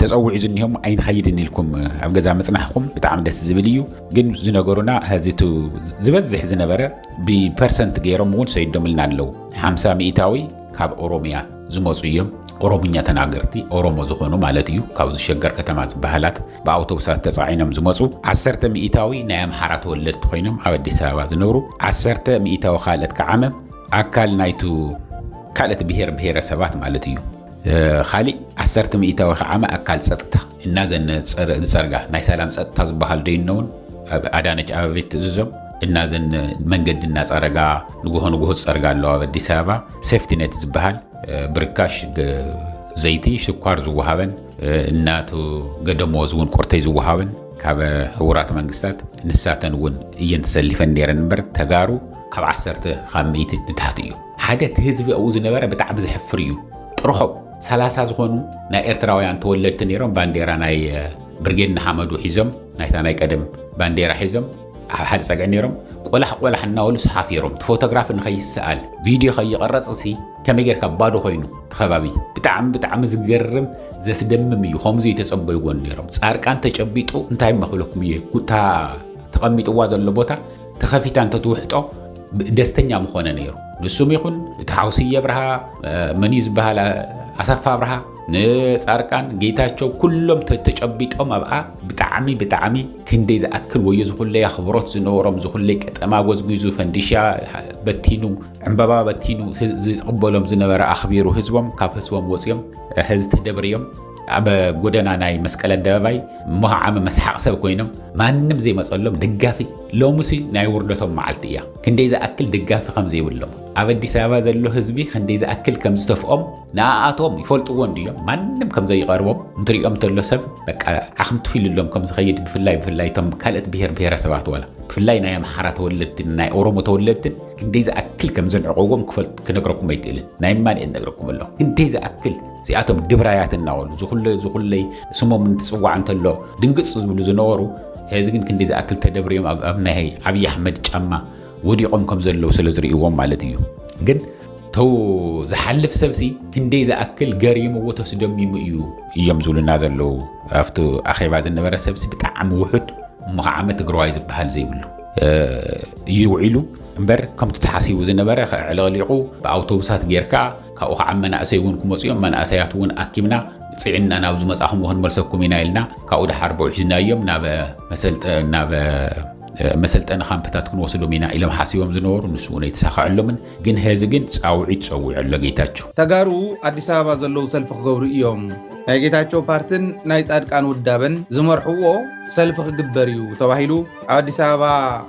ተፀውዒ ዝኒሆም ኣይንኸይድን ኢልኩም ኣብ ገዛ መፅናሕኩም ብጣዕሚ ደስ ዝብል እዩ ግን ዝነገሩና ህዚቱ ዝበዝሕ ዝነበረ ብፐርሰንት ገይሮም እውን ሰይዶምልና ኣለው 50 ሚእታዊ ካብ ኦሮሚያ ዝመፁ እዮም ኦሮምኛ ተናገርቲ ኦሮሞ ዝኾኑ ማለት እዩ ካብ ዝሸገር ከተማ ዝበሃላት ብኣውቶቡሳት ተፃዒኖም ዝመፁ 10 ሚእታዊ ናይ ኣምሓራ ተወለድቲ ኮይኖም ኣብ ኣዲስ ኣበባ ዝነብሩ 10 ሚእታዊ ካልኦት ከዓመ ኣካል ናይቱ ካልኦት ብሄረሰባት ማለት እዩ خالي عسرت مئة وخامة أكل سرطة الناس نسرقة نايسالام سرطة زبحال دينون أدانج أبيت زوم الناس منجد الناس أرجع نجوه سرقة الله بديسابا سيفتي نت زبحال بركاش زيتي شكوار زوهاون الناتو قدموا زون كورتي زوهاون كابا حورات منجستات نساتن ون ينتسلفن ديرن بر تجارو كاب عسرت خاميت نتحتيو حاجة تهزبي أوز نبرة بتعب زحفريو روحو ثلاثة زخونو نا إرتراويان تولدت نيرون بانديرا ناي برجين حمدو حزم نايتا ناي قدم بانديرا حزم حد ساقع نيرون ولا حناولو صحافيرون فوتوغراف نخي السؤال فيديو خي قرص أسي كم يجر كبادو خوينو تخبابي بتعم زجرم زي سدمم يو خمزي تسبب يقول نيرون صار كان تجبيتو انتاي مخلوق ميه كوتا تقميت وازن لبوتا تخفيتان تتوحتو دستنيا مخونه نيرو نسوم يكون تحوسية برها منيز بها أسفا برها نصاركان جيتاچو كلهم تتجبيتهم أبقى بتعمي كندي إذا أكل ويزخل لي خبرات زنورم زخل لي كتما وزجيزو فندشة بتينو عمبابا بتينو زي قبلهم زنورة أخبيرو هزوم كافسوم وسيم هز تدبريم أبا جودنا ناي مسكلة دبي ما عم مسحق سب كوينهم ما نم زي ما صلهم دقافي لو مسي ناي وردتهم معلتيا كندي إذا أكل دقافي خمسة يقولهم أبا دي سبب زلوا هزبي كندي إذا أكل كم استفهم ناعتهم يفولتوا ونديهم ما نم كم زي قربهم نطريقهم تلو سب بك أخم تفيل لهم كم زخيد في الله تم كالت بير سبعة ولا في الله ناي محرة تولدت ناي أورومو تولدت كندي إذا أكل كم زن عقوقهم كفلت كنقركم بيتقل ناي ما نقركم الله كندي إذا أكل زياتهم دبرايات الناول زخل لي سمو من تسوى عن تلو دنقص زنورو هذين كندي إذا أكل تدبريهم أبنائي أبي أحمد جمع ودي قوم كم زلوا سلزري يوم مالتيو جد تو زحلف سبسي كندي إذا أكل قريم وتسدمي ميو يمزول الناس لو أفتو أخي بعد النبرة سبسي بتعم وحد مقعمة جرايز بحال زي بلو يوعيلو امبر كم تتحاسي وزن نبرة على ليقو بأوتوبسات جيركا كأوخ عمنا أسيون كموسيوم من أسياتون أكيمنا صعنا ناوز مساهم وهن مرسكم ينايلنا كأود حرب عشنا يوم مسألة أنا خام بتاتكون وصلوا منا إلى محاسيوم زنور ونسونا يتساخع علمن جن هذا جن تساوي على جيتاتشو تجارو أديس أبابا زلوا سلف خبر يوم جيتاتشو بارتن نايت أد كانوا الدابن زمر حوو سلف خبريو تواهيلو أديس أبابا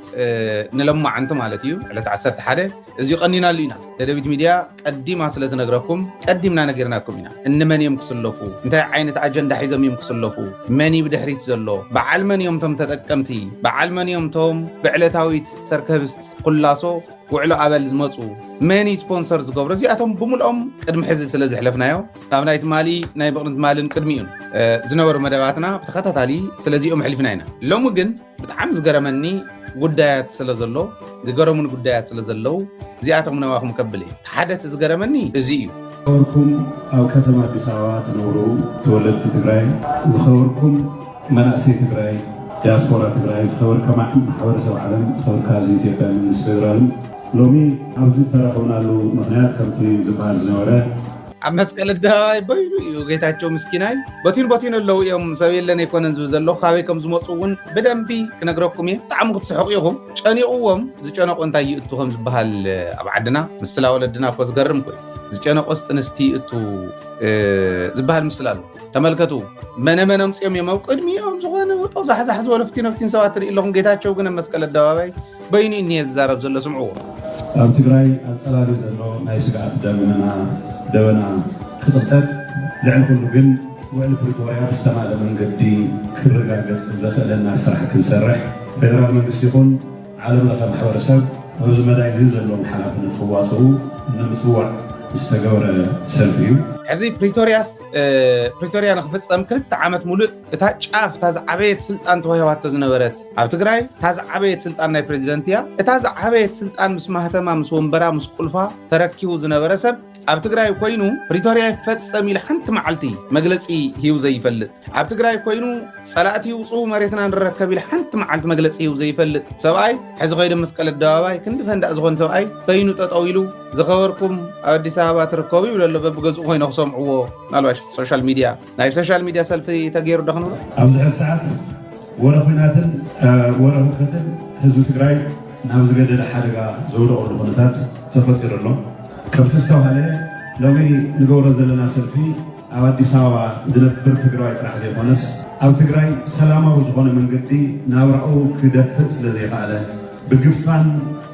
نلمع عنتم على تيو على تعسرت حدا إذا قنينا لينا لدبيت ميديا قديم حصلت نجركم قديمنا نجرناكم هنا إن من يوم كسلفو أنت عينة أجندة حزم يوم كسلفو ماني بدحريت زلوا بعل من يوم تم تتكمتي بعل من يوم توم بعلتاويت سركبست قلاسو وعلى أبل زمصو ماني سبونسرز قبر زياتهم بملهم قدم حزب سلازح لفنايو أبنايت مالي ناي بقرنت مالن قدميون زنور مدباتنا بتخطط علي سلازيهم حلفناينا لو مجن بتعمز جرمني قدات سلازلو جرمون قدات سلازلو زياتهم نواهم كبلي حدث زجرمني زيو ዝኸበርኩም ኣብ ከተማ ኣዲስ ኣበባ ትነብሩ ተወለድቲ ትግራይ ዝኸበርኩም መናእሰይ ትግራይ ዲያስፖራ ትግራይ ዝኸበርካ ማሕበረሰብ ዓለም ዝኸበርካ ኢትዮጵያ መንግስቲ ፌደራል ሎሚ ኣብዚ ተረኸብናሉ ምክንያት ከምቲ ዝበሃል ዝነበረ ኣብ መስቀል ኣደባባይ በይኑ እዩ ጌታቸው ምስኪናይ በቲኑ ኣለዉ እዮም ሰብ የለን ኣይኮነን ዝብል ዘሎ ካበይ ከም ዝመፁ እውን ብደንቢ ክነግረኩም እየ ብጣዕሚ ክትስሕቁ ኢኹም ጨኒቑዎም ዝጨነቆ እንታይ ይእቱ ከም ዝበሃል ኣብ ዓድና ምስላ ወለድና እኮ ዝገርም ኮይኑ ዝጨነቆስ ጥንስቲ እቱ ዝበሃል ምስል ኣሎ ተመልከቱ መነመነ ምፅኦም እዮም ኣብ ቅድሚኦም ዝኾነ ወጣው ዛሕዛሕ ዝበለ ፍቲን ሰባት ትርኢ ኣለኹም ጌታቸው ግን ኣብ መስቀል ኣደባባይ በይኑ እኒሄ ዝዛረብ ዘሎ ስምዕዎ ኣብ ትግራይ ኣፀላሊ ዘሎ ናይ ስግኣት ደበና ክቕጠጥ ልዕሊ ኩሉ ግን ውዕል ፕሪቶርያ ብዝተማለ መንገዲ ክረጋገፅ ዘኽእለና ስራሕ ክንሰርሕ ፌደራል መንግስቲ ይኹን ዓለም ለኸ ማሕበረሰብ ኣብዚ መዳይ እዚ ዘለዎም ሓላፍነት ክዋፅኡ ንምፅዋዕ ዝተገበረ ሰልፊ እዩ ሕዚ ፕሪቶርያ ንክፍፀም 2 ዓመት ሙሉእ እታ ጫፍ እታ ዝዓበየት ስልጣን ተዋሂባቶ ዝነበረት ኣብ ትግራይ እታ ዝዓበየት ስልጣን ናይ ፕሬዚደንት እያ እታ ዝዓበየት ስልጣን ምስ ማህተማ ምስ ወንበራ ምስ ቁልፋ ተረኪቡ ዝነበረ ሰብ ኣብ ትግራይ ኮይኑ ፕሪቶርያ ይፈፀም ኢሉ ሓንቲ መዓልቲ መግለፂ ሂቡ ዘይፈልጥ ኣብ ትግራይ ኮይኑ ፀላእቲ ይውፁ መሬትና ንረከብ ኢሉ ሓንቲ መዓልቲ መግለፂ ሂቡ ዘይፈልጥ ሰብኣይ ሕዚ ኮይደ መስቀል ኣደባባይ ክንዲ ፈንዳእ ዝኾነ ሰብኣይ በይኑ ጠጠው ኢሉ ዝኸበርኩም ኣብ ኣዲስ ኣበባ ትርከቡ ይብሉ ኣሎ በብገዝኡ ኮይኑ ክሰምዕዎ ናልባሽ ሶሻል ሚድያ ናይ ሶሻል ሚድያ ሰልፊ ተገይሩ ደኽንብሎ ኣብዚ ሰዓት ወረ ኩናትን ወረ ሁከትን ህዝቢ ትግራይ ናብ ዝገደደ ሓደጋ ዘውደቐሉ ኩነታት ተፈጢሩ ኣሎ ከምቲ ዝተባሃለ ሎሚ ንገብሮ ዘለና ሰልፊ ኣብ ኣዲስ ኣበባ ዝነብር ትግራይ ጥራሕ ዘይኮነስ ኣብ ትግራይ ሰላማዊ ዝኾነ መንገዲ ናብራኡ ክደፍእ ስለ ዘይከኣለ ብግፋን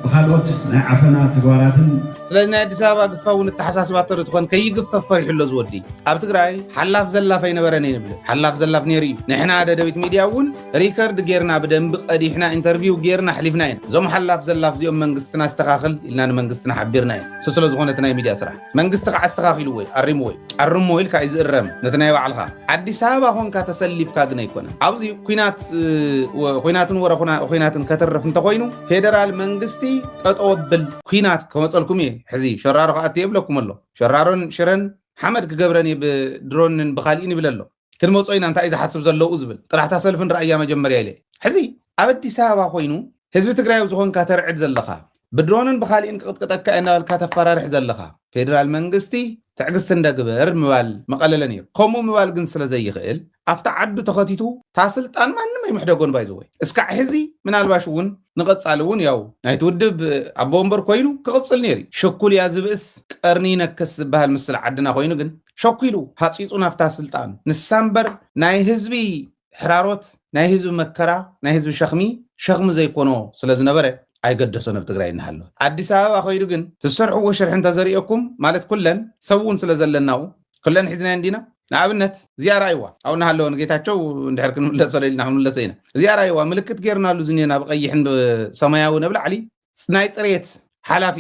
ብካልኦት ናይ ዓፈና ተግባራትን ስለዚ ናይ ኣዲስ ኣበባ ግፋ እውን እተሓሳስባቶ ትኾን ከይግፈፍ ፈሪሑሎ ዝወዲ ኣብ ትግራይ ሓላፍ ዘላፍ ኣይነበረን ይንብል ሓላፍ ዘላፍ ነይሩ እዩ ንሕና ደደቢት ሚድያ እውን ሪከርድ ጌርና ብደንቢ ቀዲሕና ኢንተርቪው ጌርና ሓሊፍና ኢና እዞም ሓላፍ ዘላፍ እዚኦም መንግስትና ዝተኻኽል ኢልና ንመንግስትና ሓቢርና ኢና ስለ ዝኾነት ናይ ሚድያ ስራሕ መንግስቲ ከዓ ዝተኻኺሉ ወይ ኣርሞ ኢልካ እዩ ዝእረም ነቲ ናይ ባዕልኻ ኣዲስ ኣበባ ኮንካ ተሰሊፍካ ግን ኣይኮነን ኣብዚ ኩናትን ወረ ኩናትን ከተረፍ እንተኮይኑ ፌደራል መንግስቲ ጠጠወብል ኩናት ከመፀልኩም እየ ሕዚ ሸራሮ ከኣት የብለኩም ኣሎ ሸራሮን ሽረን ሓመድ ክገብረን ብድሮንን ብካሊእን ይብል ኣሎ ክንመፆ ኢና እንታይ እዩ ዝሓስብ ዘለዉ ዝብል ጥራሕታ ሰልፊን ረኣያ መጀመርያ ኢለ ሕዚ ኣብ ኣዲስ ኣበባ ኮይኑ ህዝቢ ትግራይ ዝኾንካ ተርዕድ ዘለኻ ብድሮንን ብካሊእን ክቅጥቅጠካ እናበልካ ተፈራርሕ ዘለኻ ፌደራል መንግስቲ ትዕግስቲ እንደግበር ምባል መቐለለ ነይሩ ከምኡ ምባል ግን ስለ ዘይኽእል ኣብታ ዓዱ ተኸቲቱ ታ ስልጣን ማንም ኣይምሕደጎን ባይዘወይ እስካዕ ሕዚ ምናልባሽ እውን ንቐፃሊ እውን ያው ናይቲ ውድብ ኣቦ ወንበር ኮይኑ ክቕፅል ነይሩ ሸኩል እያ ዝብእስ ቀርኒ ነከስ ዝበሃል ምስል ዓድና ኮይኑ ግን ሸኩሉ ሃፂፁ ናፍታ ስልጣን ንሳ እምበር ናይ ህዝቢ ሕራሮት ናይ ህዝቢ መከራ ናይ ህዝቢ ሸኽሚ ዘይኮኖ ስለ ዝነበረ ኣይገደሶን ኣብ ትግራይ እናሃሎ ኣዲስ ኣበባ ኮይዱ ግን ትሰርሕዎ ሽርሕ እንተዘሪአኩም ማለት ኩለን ሰውን ስለ ዘለናው ኩለን ሒዝና እንዲና ንኣብነት ዝያራ ይዋ ኣብኡ እናሃለዎ ንጌታቸው እንድሕር ክንምለሶ ኢልና ክንምለሶ ኢና ዝያራ ይዋ ምልክት ጌርናሉ ዝኒና ብቀይሕን ሰማያዊ ነብላዕሊ ናይ ፅሬት ሓላፊ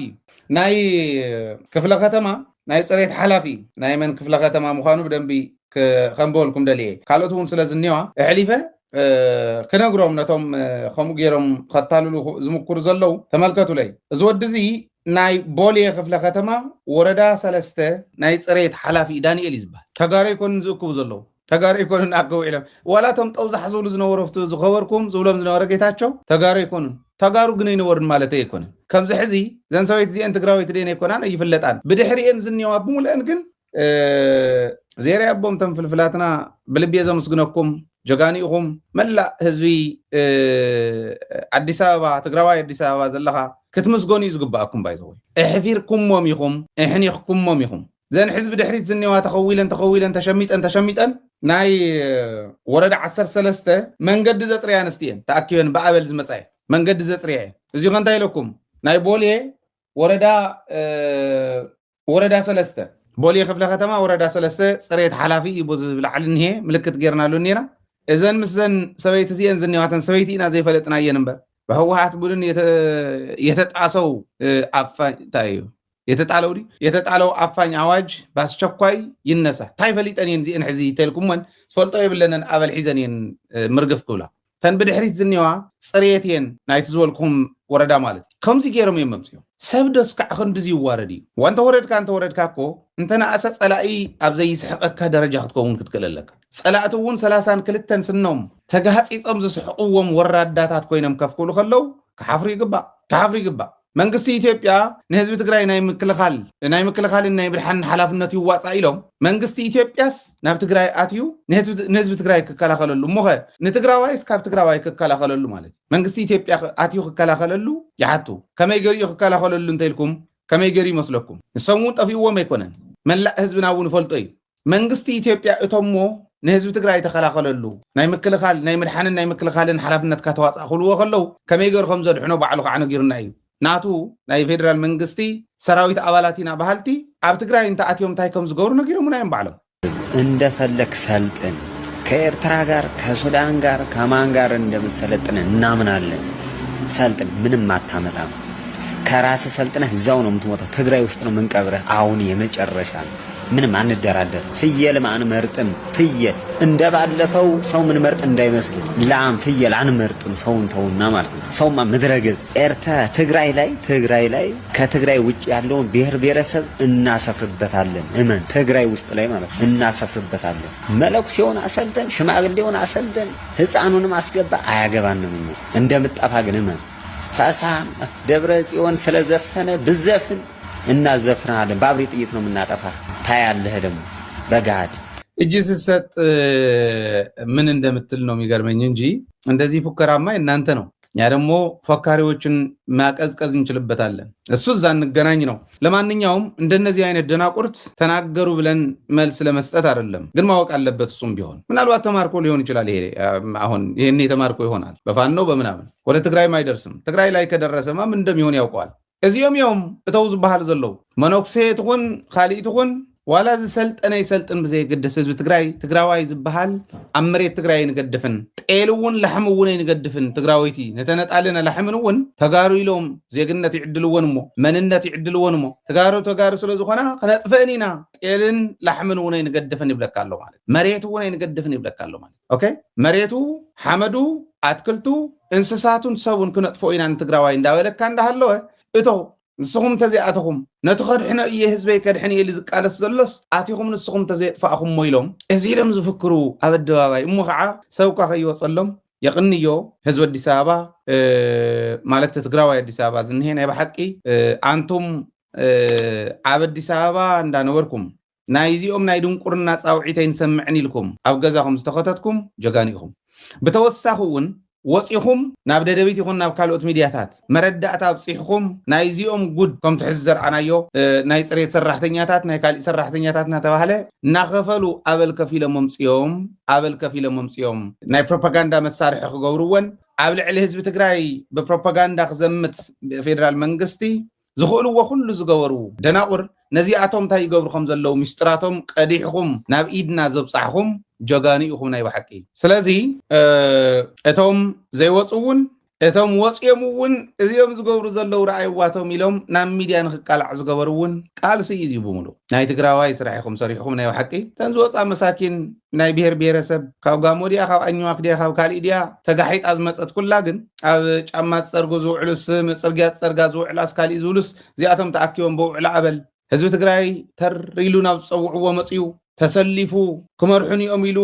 ናይ ክፍለ ከተማ ናይ ፅሬት ሓላፊ ናይ መን ክፍለ ከተማ ምዃኑ ብደንቢ ከንበልኩም ደልየ ካልኦት እውን ስለ ዝኒዋ ኣሕሊፈ ክነግሮም ነቶም ከምኡ ገይሮም ከታልሉ ዝምክሩ ዘለው ተመልከቱ ለይ እዚ ወዲ እዚ ናይ ቦሌ ክፍለ ከተማ ወረዳ 3 ናይ ፅሬት ሓላፊ ዳንኤል ይዝባል ተጋሩ ይኮንን ዝእክቡ ዘለው ተጋሩ ይኮንን ኣገው ኢሎም ዋላቶም ጠውዛሕ ዝብሉ ዝነበረፍቱ ዝኸበርኩም ዝብሎም ዝነበረ ጌታቸው ተጋሩ ይኮንን ተጋሩ ግን ይነበርን ማለት ኣይኮነን ከምዚ ሕዚ ዘን ሰበይቲ እዚአን ትግራዊት ደን ኣይኮናን ኣይፍለጣን ብድሕሪአን ዝኒዋ ብምልአን ግን ዜራ ኣቦም ተን ፍልፍላትና ብልብየ ዘመስግነኩም ጀጋኒኢኹም መላእ ህዝቢ ኣዲስ ኣበባ ትግራዋይ ኣዲስ ኣበባ ዘለኻ ክትምስጎኑ እዩ ዝግባኣኩም ባይዘወይ እሕፊርኩሞም ኢኹም እሕኒኽኩሞም ኢኹም ዘን ሕዝቢ ድሕሪት ዝኒዋ ተኸዊለን ተሸሚጠን ናይ ወረዳ 13 መንገዲ ዘፅርያ ኣንስትየን ተኣኪበን ብኣበል ዝመፃየ መንገዲ ዘፅርያ እዚ ኸ እንታይ ኢለኩም ናይ ቦሌ ወረዳ 3 ቦሌ ክፍለ ከተማ ወረዳ 3 ፅሬት ሓላፊ እዩ ዝብላዕሊ እንሄ ምልክት ጌርናሉ እኒና እዘን ምስዘን ሰበይቲ እዚአን ዝኒዋተን ሰበይቲ ኢና ዘይፈለጥና እየን እምበር ብህወሓት ቡድን የተጣሰው ኣፋኝ እንታይ እዩ የተጣለው ኣፋኝ ኣዋጅ በአስቸኳይ ይነሳ እንታይ ፈሊጠን እየን እዚአን ሕዚ ተልኩሞን ዝፈልጦ የብለነን ኣበል ሒዘን እየን ምርግፍ ክብላ ተን ብድሕሪት ዝኒዋ ፅሬት እየን ናይቲ ዝበልኩም ወረዳ ማለት ከምዚ ገይሮም እዮም መምፅኦም ሰብደስ ካዕኸንድዚ ይዋረዲ ዋንተ ወረድካ እኮ እንተና ኣሰ ጸላኢ ኣብ ዘይስሕቀካ ደረጃ ክትከውን ክትክለለካ ጸላእቲ እውን 32 ስኖም ተጋሃፂጾም ዝስሕቅዎም ወራዳታት ኮይኖም ከፍ ክብሉ ከለው ከሓፍሪ ይግባእ መንግስቲ ኢትዮጵያ ንህዝቢ ትግራይ ናይ ምክልኻልን ናይ ብርሃን ሓላፍነት ይዋፃ ኢሎም መንግስቲ ኢትዮጵያስ ናብ ትግራይ ኣትዩ ንህዝቢ ትግራይ ክከላኸለሉ እሞኸ ንትግራዋይስ ካብ ትግራዋይ ክከላኸለሉ ማለት መንግስቲ ኢትዮጵያ ኣትዩ ክከላኸለሉ ይሓቱ ከመይ ገሪኡ ክከላኸለሉ እንተይልኩም ከመይ ገሪኡ ይመስለኩም ንሶም እውን ጠፊእዎም ኣይኮነን መላእ ህዝብና እውን ይፈልጦ እዩ መንግስቲ ኢትዮጵያ እቶሞ ንህዝቢ ትግራይ ተኸላኸለሉ ናይ ምክልኻል ናይ ምድሓንን ናይ ምክልኻልን ሓላፍነት ከተዋፃእ ክብልዎ ከለው ከመይ ገሩ ከም ዘድሕኖ ባዕሉ ከዓ ነጊሩና እዩ ናቱ ናይ ፌደራል መንግስቲ ሰራዊት አባላቲና ባህልቲ ኣብ ትግራይ እንተኣትዮም እንታይ ከም ዝገብሩ ነጊሮሙና እዮም ባዕሎም እንደፈለክ ሰልጥን ከኤርትራ ጋር ከሱዳን ጋር ከማን ጋር እንደምሰለጥን እናምናለን ሰልጥን ምንም አታመጣም ከራስ ሰልጥነህ እዛው ነው የምትሞተው ትግራይ ውስጥ ነው ምንቀብረህ አሁን የመጨረሻ ምንም አንደራደር ፍየል ማን መርጥም ፍየል እንደባለፈው ሰው ምን መርጥ እንዳይመስል ላም ፍየል አንመርጥም ሰውን ተውና ማለት ነው ሰውማ ምድረገጽ ትግራይ ላይ ከትግራይ ውጭ ያለውን ብሔር ብሔረሰብ እናሰፍርበታለን እመን ትግራይ ውስጥ ላይ ማለት እናሰፍርበታለን መለኩሴውን አሰልጠን ሽማግሌውን አሰልጠን ህፃኑንም አስገባ አያገባንም እንደምጣፋ ግን እመን ፈሳም ደብረ ጽዮን ስለዘፈነ ብዘፍን እናዘፍናለን ባብሪ ጥይት ነው የምናጠፋ ታያለህ ደግሞ በጋድ እጅ ሲሰጥ ምን እንደምትል ነው የሚገርመኝ እንጂ እንደዚህ ፉከራማ እናንተ ነው ያ ደግሞ ፎካሪዎችን ማቀዝቀዝ እንችልበታለን እሱ እዛ እንገናኝ ነው ለማንኛውም እንደነዚህ አይነት ደናቁርት ተናገሩ ብለን መልስ ለመስጠት አይደለም ግን ማወቅ አለበት እሱም ቢሆን ምናልባት ተማርኮ ሊሆን ይችላል ይሄ አሁን ይሄኔ ተማርኮ ይሆናል በፋኖ በመናምን ወደ ትግራይም አይደርስም ትግራይ ላይ ከደረሰማ ምን እንደሚሆን ያውቀዋል እዚዮም እተው ዝባሃል ዘለው መኖክሴ ትኹን ካሊእ ትኹን ዋላ ዝሰልጠነ ይሰልጥን ብዘይ ገደስ ህዝቢ ትግራዋይ ዝባሃል ኣብ መሬት ትግራይ ንገድፍን ጤልውን ለሕምውን ይንገድፍን ትግራዊቲ ነተነጣለና ለሕምውን ተጋሩ ኢሎም ዜግነት ይዕድልዎን ሞ መንነት ይዕድልዎን ሞ ተጋሩ ስለ ዝኾና ከነጥፈኒና ጤልን ለሕምውን ይንገድፍን ይብለካ ኣሎ ማለት መሬቱውን ይንገድፍን ይብለካ ኣሎ ማለት ኦኬ መሬቱ ሓመዱ አትክልቱ እንስሳቱን ሰውን ክነጥፎ ኢና ንትግራዋይ እንዳበለካ እንዳሃለወ እቶ ንስኹም ተዚኣትኹም ነቲ ኸድሕነ እየ ህዝበይ ከድሕን እየ ዝቃለስ ዘሎስ ኣትኹም ንስኹም ተዘይጥፋእኹም ሞኢሎም እዚ ኢሎም ዝፍክሩ ኣብ ኣደባባይ እሞ ከዓ ሰብኳ ከይወፀሎም የቕንዮ ህዝቢ ኣዲስ ኣበባ ማለት ትግራዋይ ኣዲስ ኣበባ ዝንሄ ናይ ብሓቂ ኣንቱም ኣብ ኣዲስ ኣበባ እንዳነበርኩም ናይ እዚኦም ናይ ድንቁርና ፃውዒተይ ንሰምዕን ኢልኩም ኣብ ገዛኹም ዝተኸተትኩም ጀጋኒኹም ብተወሳኺ እውን ወፂኹም ናብ ደደቢት ይኹን ናብ ካልኦት ሚድያታት መረዳእታ ኣብፂሕኩም ናይ እዚኦም ጉድ ከም ትሕዝ ዘርዓናዮ ናይ ፅሬት ሰራሕተኛታት ናይ ካልእ ሰራሕተኛታት እናተባህለ እናኸፈሉ ኣበል ከፊሎም መምፅኦም ናይ ፕሮፓጋንዳ መሳርሒ ክገብርዎን ኣብ ልዕሊ ህዝቢ ትግራይ ብፕሮፓጋንዳ ክዘምት ፌደራል መንግስቲ ዝኽእልዎ ኩሉ ዝገበሩ ደናቁር ነዚኣቶም እንታይ ይገብሩ ከም ዘለው ምስጢራቶም ቀዲሕኩም ናብ ኢድና ዘብፃሕኩም ጀጋኒኢኹም ናይ ብሓቂ ስለዚ እቶም ዘይወፅውን እቶም ወፅዮም እውን እዚኦም ዝገብሩ ዘለው ረኣይዋቶም ኢሎም ናብ ሚድያ ንክቃላዕ ዝገበሩውን ቃልሲ እዩ ብምሉ ናይ ትግራዋይ ስራሕኩም ሰሪሕኩም ናይ ብሓቂ ተን ዝወፃ መሳኪን ናይ ብሔር ብሔረሰብ ካብ ጋሞድያ ካብ ኣኝዋክ ድያ ካብ ካልእ ድያ ተጋሒጣ ዝመፀት ኩላ ግን ኣብ ጫማ ዝፀርጉ ዝውዕሉስ ፅርግያ ዝፀርጋ ዝውዕላስ ካልእ ዝብሉስ እዚኣቶም ተኣኪቦም በውዕላ ኣበል ህዝቢ ትግራይ ተር ኢሉ ናብ ዝፀውዕዎ መፅዩ ተሰሊፉ ክመርሑን እዮም ኢሉ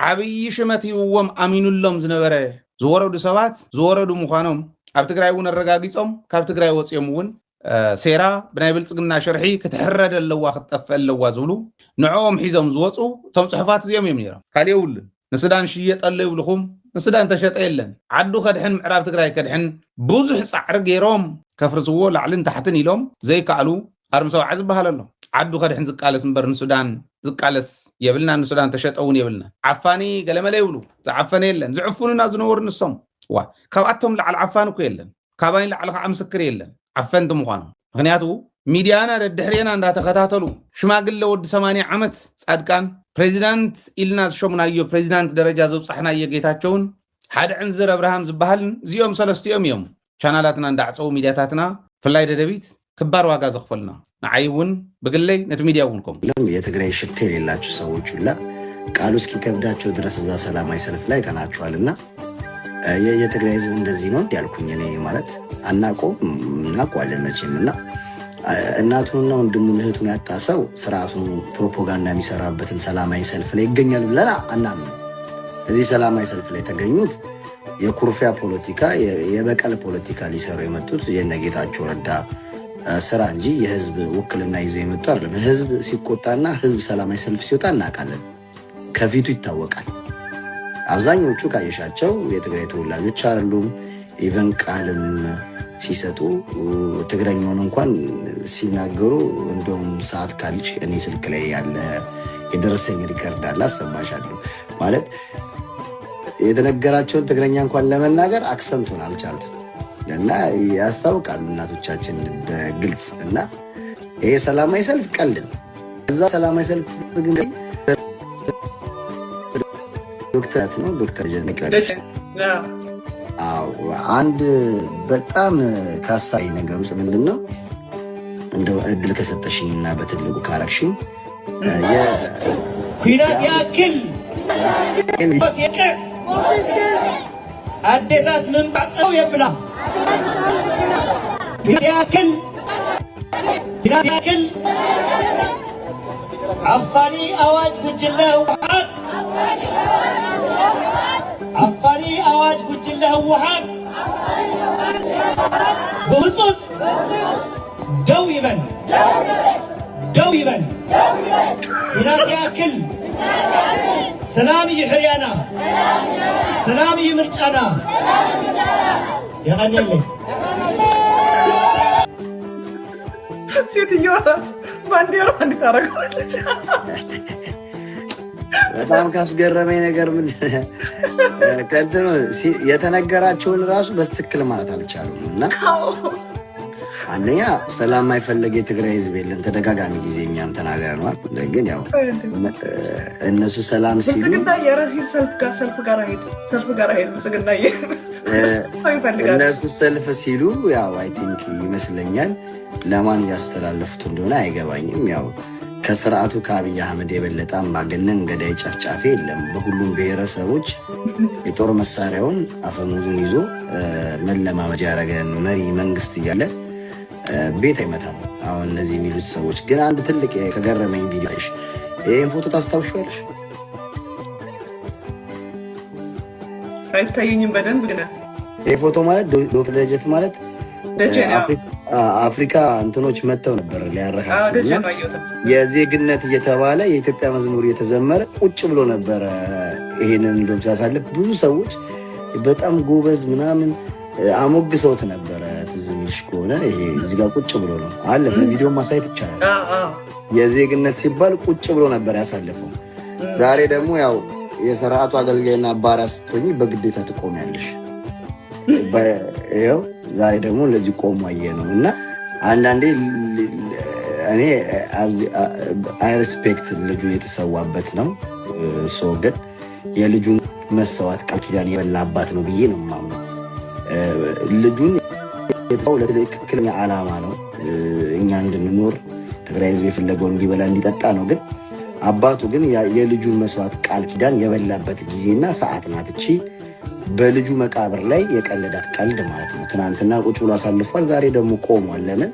ዓብይ ሽመት ሂብዎም ኣሚኑሎም ዝነበረ ዝወረዱ ሰባት ዝወረዱ ምዃኖም ኣብ ትግራይ እውን ኣረጋጊፆም ካብ ትግራይ ወፅዮም እውን ሴራ ብናይ ብልፅግና ሸርሒ ክትሕረድ ኣለዋ ክትጠፍእ ኣለዋ ዝብሉ ንዕኦም ሒዞም ዝወፁ እቶም ፅሑፋት እዚኦም እዮም ነይሮም ካልእ የብሉን ንሱዳን ሽየጥ ኣሎ ይብልኹም ንሱዳን ተሸጠ የለን ዓዱ ከድሕን ምዕራብ ትግራይ ከድሕን ብዙሕ ፃዕሪ ገይሮም ከፍርስዎ ላዕልን ታሕትን ኢሎም ዘይከኣሉ ኣርሚ ሰብዓ ዝበሃል ኣሎ ዓዱ ከድሕን ዝቃለስ እምበር ንሱዳን ዝቃለስ የብልና ንሱዳን ተሸጠውን የብልና ዓፋኒ ገለመለ ይብሉ ዝዓፈነ የለን ዝዕፍኑና ዝነበሩ ንሶም ዋ ካብኣቶም ላዕሊ ዓፋን እኮ የለን ካባይን ላዕሊ ከዓ ምስክር የለን ዓፈንቲ ምዃኖም ምክንያቱ ሚድያና ደድሕርና እንዳተኸታተሉ ሽማግለ ወዲ 80 ዓመት ጻድቃን ፕሬዚዳንት ኢልና ዝሾምናዮ ፕሬዚዳንት ደረጃ ዘብፃሕናዮ ጌታቸውን ሓደ ዕንዝር አብርሃም ዝበሃልን እዚኦም ሰለስቲኦም እዮም ቻናላትና እንዳዕፀው ሚድያታትና ፍላይ ደደቢት ክባር ዋጋ ዘኽፈልና ንዓይውን በግለይ ነቲ ሚዲያ ወንኩም የትግራይ ሽታ የሌላችሁ ሰዎች ሁላ ቃሉ እስኪከብዳቸው ድረስ እዛ ሰላማዊ ሰልፍ ላይ ተናቸዋልና የትግራይ ህዝብ እንደዚህ ነው ያልኩኝ እኔ ማለት አናውቀውም እናውቀዋለን መቼም እና እናቱንና ወንድሙን እህቱን ያጣ ሰው ስርዓቱን ፕሮፓጋንዳ የሚሰራበትን ሰላማዊ ሰልፍ ላይ ይገኛል ብለን አናምንም። እዚህ ሰላማዊ ሰልፍ ላይ የተገኙት የኩርፊያ ፖለቲካ የበቀል ፖለቲካ ሊሰሩ የመጡት የነጌታቸው ረዳ ስራ እንጂ የህዝብ ውክልና ይዘው የመጡ አይደለም። ህዝብ ሲቆጣና ህዝብ ሰላማዊ ሰልፍ ሲወጣ እናውቃለን፣ ከፊቱ ይታወቃል። አብዛኞቹ ካየሻቸው የትግራይ ተወላጆች አይደሉም። ኢቨን ቃልም ሲሰጡ ትግረኛውን እንኳን ሲናገሩ እንደውም ሰዓት ካልሽ እኔ ስልክ ላይ ያለ የደረሰኝ ሪከርድ አለ አሰማሻለሁ። ማለት የተነገራቸውን ትግረኛ እንኳን ለመናገር አክሰንቱን አልቻሉትም እና ያስታውቃሉ እናቶቻችን በግልጽ እና ይሄ ሰላማዊ ሰልፍ ቀልድ ነው። እዛ ሰላማዊ ሰልፍ ግን ዶክተር ጀነቀለች አንድ በጣም ካሳይ ነገር ውስጥ ምንድነው እንደው እድል ከሰጠሽኝና በትልቁ ካረክሽኝ ኩናት ያክል አዴታት ምን ባጠው የብላ ያክል አፋሪ አዋጅ ጉጅለ ህወሓት አፋሪ አዋጅ ጉጅለ ህወሓት በውጡት ደው ይበል ኩናት ያክል ሰላም ይሕርያና ሰላም ይምርጫና ያኔለ ሴትዮዋ ራሱ ባንዲራ እንዴት አደረገች? በጣም ካስገረመኝ ነገር ምን ከእንትኑ የተነገራቸውን ራሱ በስትክክል ማለት አልቻሉም እና አንደኛ ሰላም የማይፈልግ የትግራይ ህዝብ የለም። ተደጋጋሚ ጊዜ እኛም ተናግረናል። ግን ያው እነሱ ሰላም ሲሉ ሰልፍ ጋር ሄድ እነሱ ሰልፍ ሲሉ ያው አይ ቲንክ ይመስለኛል ለማን እያስተላለፉት እንደሆነ አይገባኝም። ያው ከስርዓቱ ከአብይ አህመድ የበለጠ አምባገነን ገዳይ ጨፍጫፊ የለም። በሁሉም ብሔረሰቦች የጦር መሳሪያውን አፈሙዙን ይዞ መለማመጃ ያደረገን መሪ መንግስት እያለ ቤት አይመታም። አሁን እነዚህ የሚሉት ሰዎች ግን አንድ ትልቅ ከገረመኝ ቪዲዮ አይሽ ይሄን ፎቶ ታስታውሻለሽ? አይታየኝም በደንብ ግን ይሄ ፎቶ ማለት ዶክተር ደጀት ማለት አፍሪካ እንትኖች መጥተው ነበር ሊያረካቸው የዜግነት እየተባለ የኢትዮጵያ መዝሙር እየተዘመረ ቁጭ ብሎ ነበረ። ይሄንን እንደውም ሲያሳልፍ ብዙ ሰዎች በጣም ጎበዝ ምናምን አሞግሰውት ነበረ። ትዝ የሚልሽ ከሆነ ይሄ እዚህ ጋር ቁጭ ብሎ ነው አለ። በቪዲዮ ማሳየት ይቻላል። የዜግነት ሲባል ቁጭ ብሎ ነበር ያሳለፈው። ዛሬ ደግሞ ያው የስርዓቱ አገልጋይና ባሪያ ስትሆኚ በግዴታ ትቆሚያለሽ። ይኸው ዛሬ ደግሞ ለዚህ ቆሞ ነው እና አንዳንዴ እኔ አይ ሪስፔክት ልጁ የተሰዋበት ነው። ሶ ግን የልጁን መሰዋት ቃል ኪዳን የበላባት ነው ብዬ ነው የማምነው። ልጁን የተሰው ለትክክለኛ ዓላማ ነው፣ እኛ እንድንኖር ትግራይ ህዝብ የፈለገውን እንዲበላ እንዲጠጣ ነው። ግን አባቱ ግን የልጁን መስዋዕት ቃል ኪዳን የበላበት ጊዜና ሰዓት ናት እቺ። በልጁ መቃብር ላይ የቀለዳት ቀልድ ማለት ነው። ትናንትና ቁጭ ብሎ አሳልፏል፣ ዛሬ ደግሞ ቆሟል። ለምን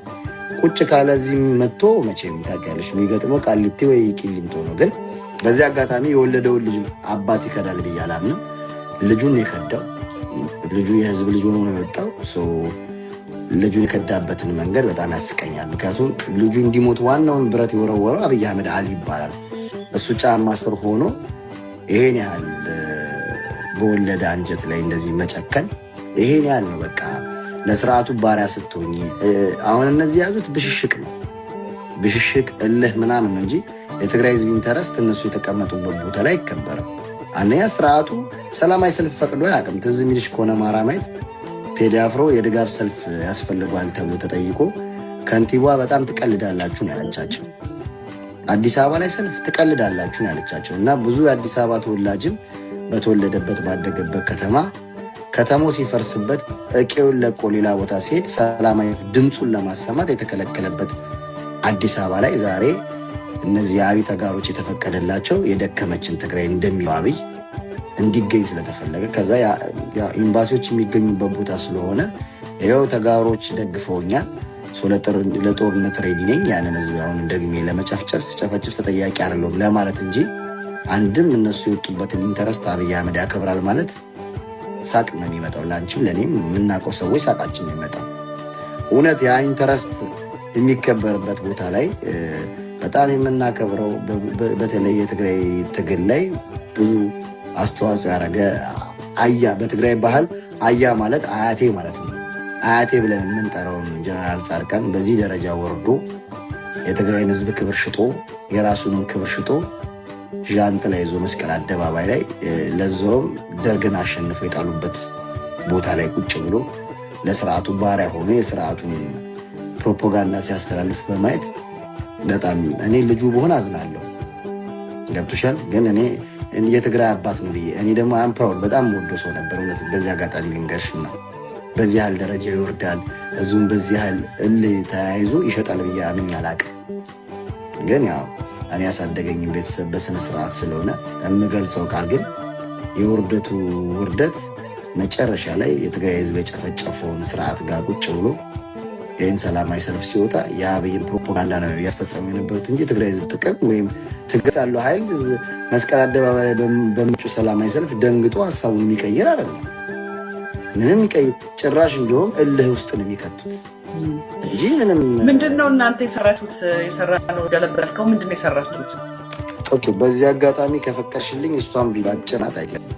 ቁጭ ካለ እዚህ መጥቶ መቼም ታውቂያለሽ የሚገጥመው ቃሊቲ ወይ ቂሊንጦ ነው። ግን በዚህ አጋጣሚ የወለደውን ልጅ አባት ይከዳል ብዬ አላምንም። ልጁን የከዳው ልጁ የህዝብ ልጅ ሆኖ ነው የወጣው። ልጁን የከዳበትን መንገድ በጣም ያስቀኛል። ምክንያቱም ልጁ እንዲሞት ዋናውን ብረት የወረወረው አብይ አህመድ አሊ ይባላል። እሱ ጫማ ስር ሆኖ ይሄን ያህል በወለደ አንጀት ላይ እንደዚህ መጨከን ይሄን ያህል ነው። በቃ ለስርዓቱ ባሪያ ስትሆኝ አሁን እነዚህ ያዙት ብሽሽቅ ነው፣ ብሽሽቅ እልህ ምናምን እንጂ የትግራይ ህዝብ ኢንተረስት እነሱ የተቀመጡበት ቦታ ላይ አይከበርም። አንደኛ ስርዓቱ ሰላማዊ ሰልፍ ፈቅዶ አያውቅም። ትዝ የሚልሽ ከሆነ ማራማየት ቴዲ አፍሮ የድጋፍ ሰልፍ ያስፈልጓል ተብሎ ተጠይቆ ከንቲባ በጣም ትቀልዳላችሁ ነው ያለቻቸው። አዲስ አበባ ላይ ሰልፍ ትቀልዳላችሁ ነው ያለቻቸው። እና ብዙ የአዲስ አበባ ተወላጅም በተወለደበት ባደገበት ከተማው ሲፈርስበት እቄውን ለቆ ሌላ ቦታ ሲሄድ ሰላማዊ ድምፁን ለማሰማት የተከለከለበት አዲስ አበባ ላይ ዛሬ እነዚህ የአብይ ተጋሮች የተፈቀደላቸው የደከመችን ትግራይ እንደሚለው አብይ እንዲገኝ ስለተፈለገ ከዛ ኤምባሲዎች የሚገኙበት ቦታ ስለሆነ ይኸው ተጋሮች ደግፈውኛል። ለጦርነት ሬዲ ነኝ። ያንን ህዝብ አሁን ደግሜ ለመጨፍጨፍ ስጨፈጭፍ ተጠያቂ አይደለሁም ለማለት እንጂ አንድም እነሱ የወጡበትን ኢንተረስት አብይ አህመድ ያከብራል ማለት ሳቅ ነው የሚመጣው። ላንቺም ለኔም የምናውቀው ሰዎች ሳቃችን ነው የሚመጣው። እውነት ያ ኢንተረስት የሚከበርበት ቦታ ላይ በጣም የምናከብረው በተለይ የትግራይ ትግል ላይ ብዙ አስተዋጽኦ ያደረገ አያ በትግራይ ባህል አያ ማለት አያቴ ማለት ነው። አያቴ ብለን የምንጠራውን ጀነራል ጻድቃን በዚህ ደረጃ ወርዶ የትግራይን ህዝብ ክብር ሽጦ የራሱንም ክብር ሽጦ ዣንጥላ ይዞ መስቀል አደባባይ ላይ ለዛውም ደርግን አሸንፎ የጣሉበት ቦታ ላይ ቁጭ ብሎ ለስርዓቱ ባሪያ ሆኖ የስርዓቱን ፕሮፓጋንዳ ሲያስተላልፍ በማየት በጣም እኔ ልጁ በሆነ አዝናለሁ። ገብቶሻል? ግን እኔ የትግራይ አባት ነው ብዬ እኔ ደግሞ አም ፕራውድ በጣም ወዶ ሰው ነበር። እውነት በዚህ አጋጣሚ ልንገርሽና በዚህ ያህል ደረጃ ይወርዳል ህዝቡን በዚህ ያህል ተያይዞ ይሸጣል ብዬ አምኜ አላቅም። ግን ያው እኔ ያሳደገኝ ቤተሰብ በስነ ስርዓት ስለሆነ የምገልጸው ቃል ግን የውርደቱ ውርደት መጨረሻ ላይ የትግራይ ህዝብ የጨፈጨፈውን ስርዓት ጋር ቁጭ ብሎ ይህን ሰላማዊ ሰልፍ ሲወጣ የአብይን ፕሮፓጋንዳ ነው ያስፈጸሙ የነበሩት እንጂ ትግራይ ህዝብ ጥቅም ወይም ትግል ያለው ኃይል መስቀል አደባባይ ላይ በመጩ ሰላማዊ ሰልፍ ደንግጦ ሀሳቡን የሚቀይር አይደለም። ምንም ይቀይር ጭራሽ እንዲሁም እልህ ውስጥ ነው የሚከቱት እንጂ ምንድነው እናንተ የሰራችሁት? የሰራነው ገለበልከው ምንድነው የሰራችሁት? ኦኬ በዚህ አጋጣሚ ከፈቀድሽልኝ እሷም ቢላጭናት አይደለም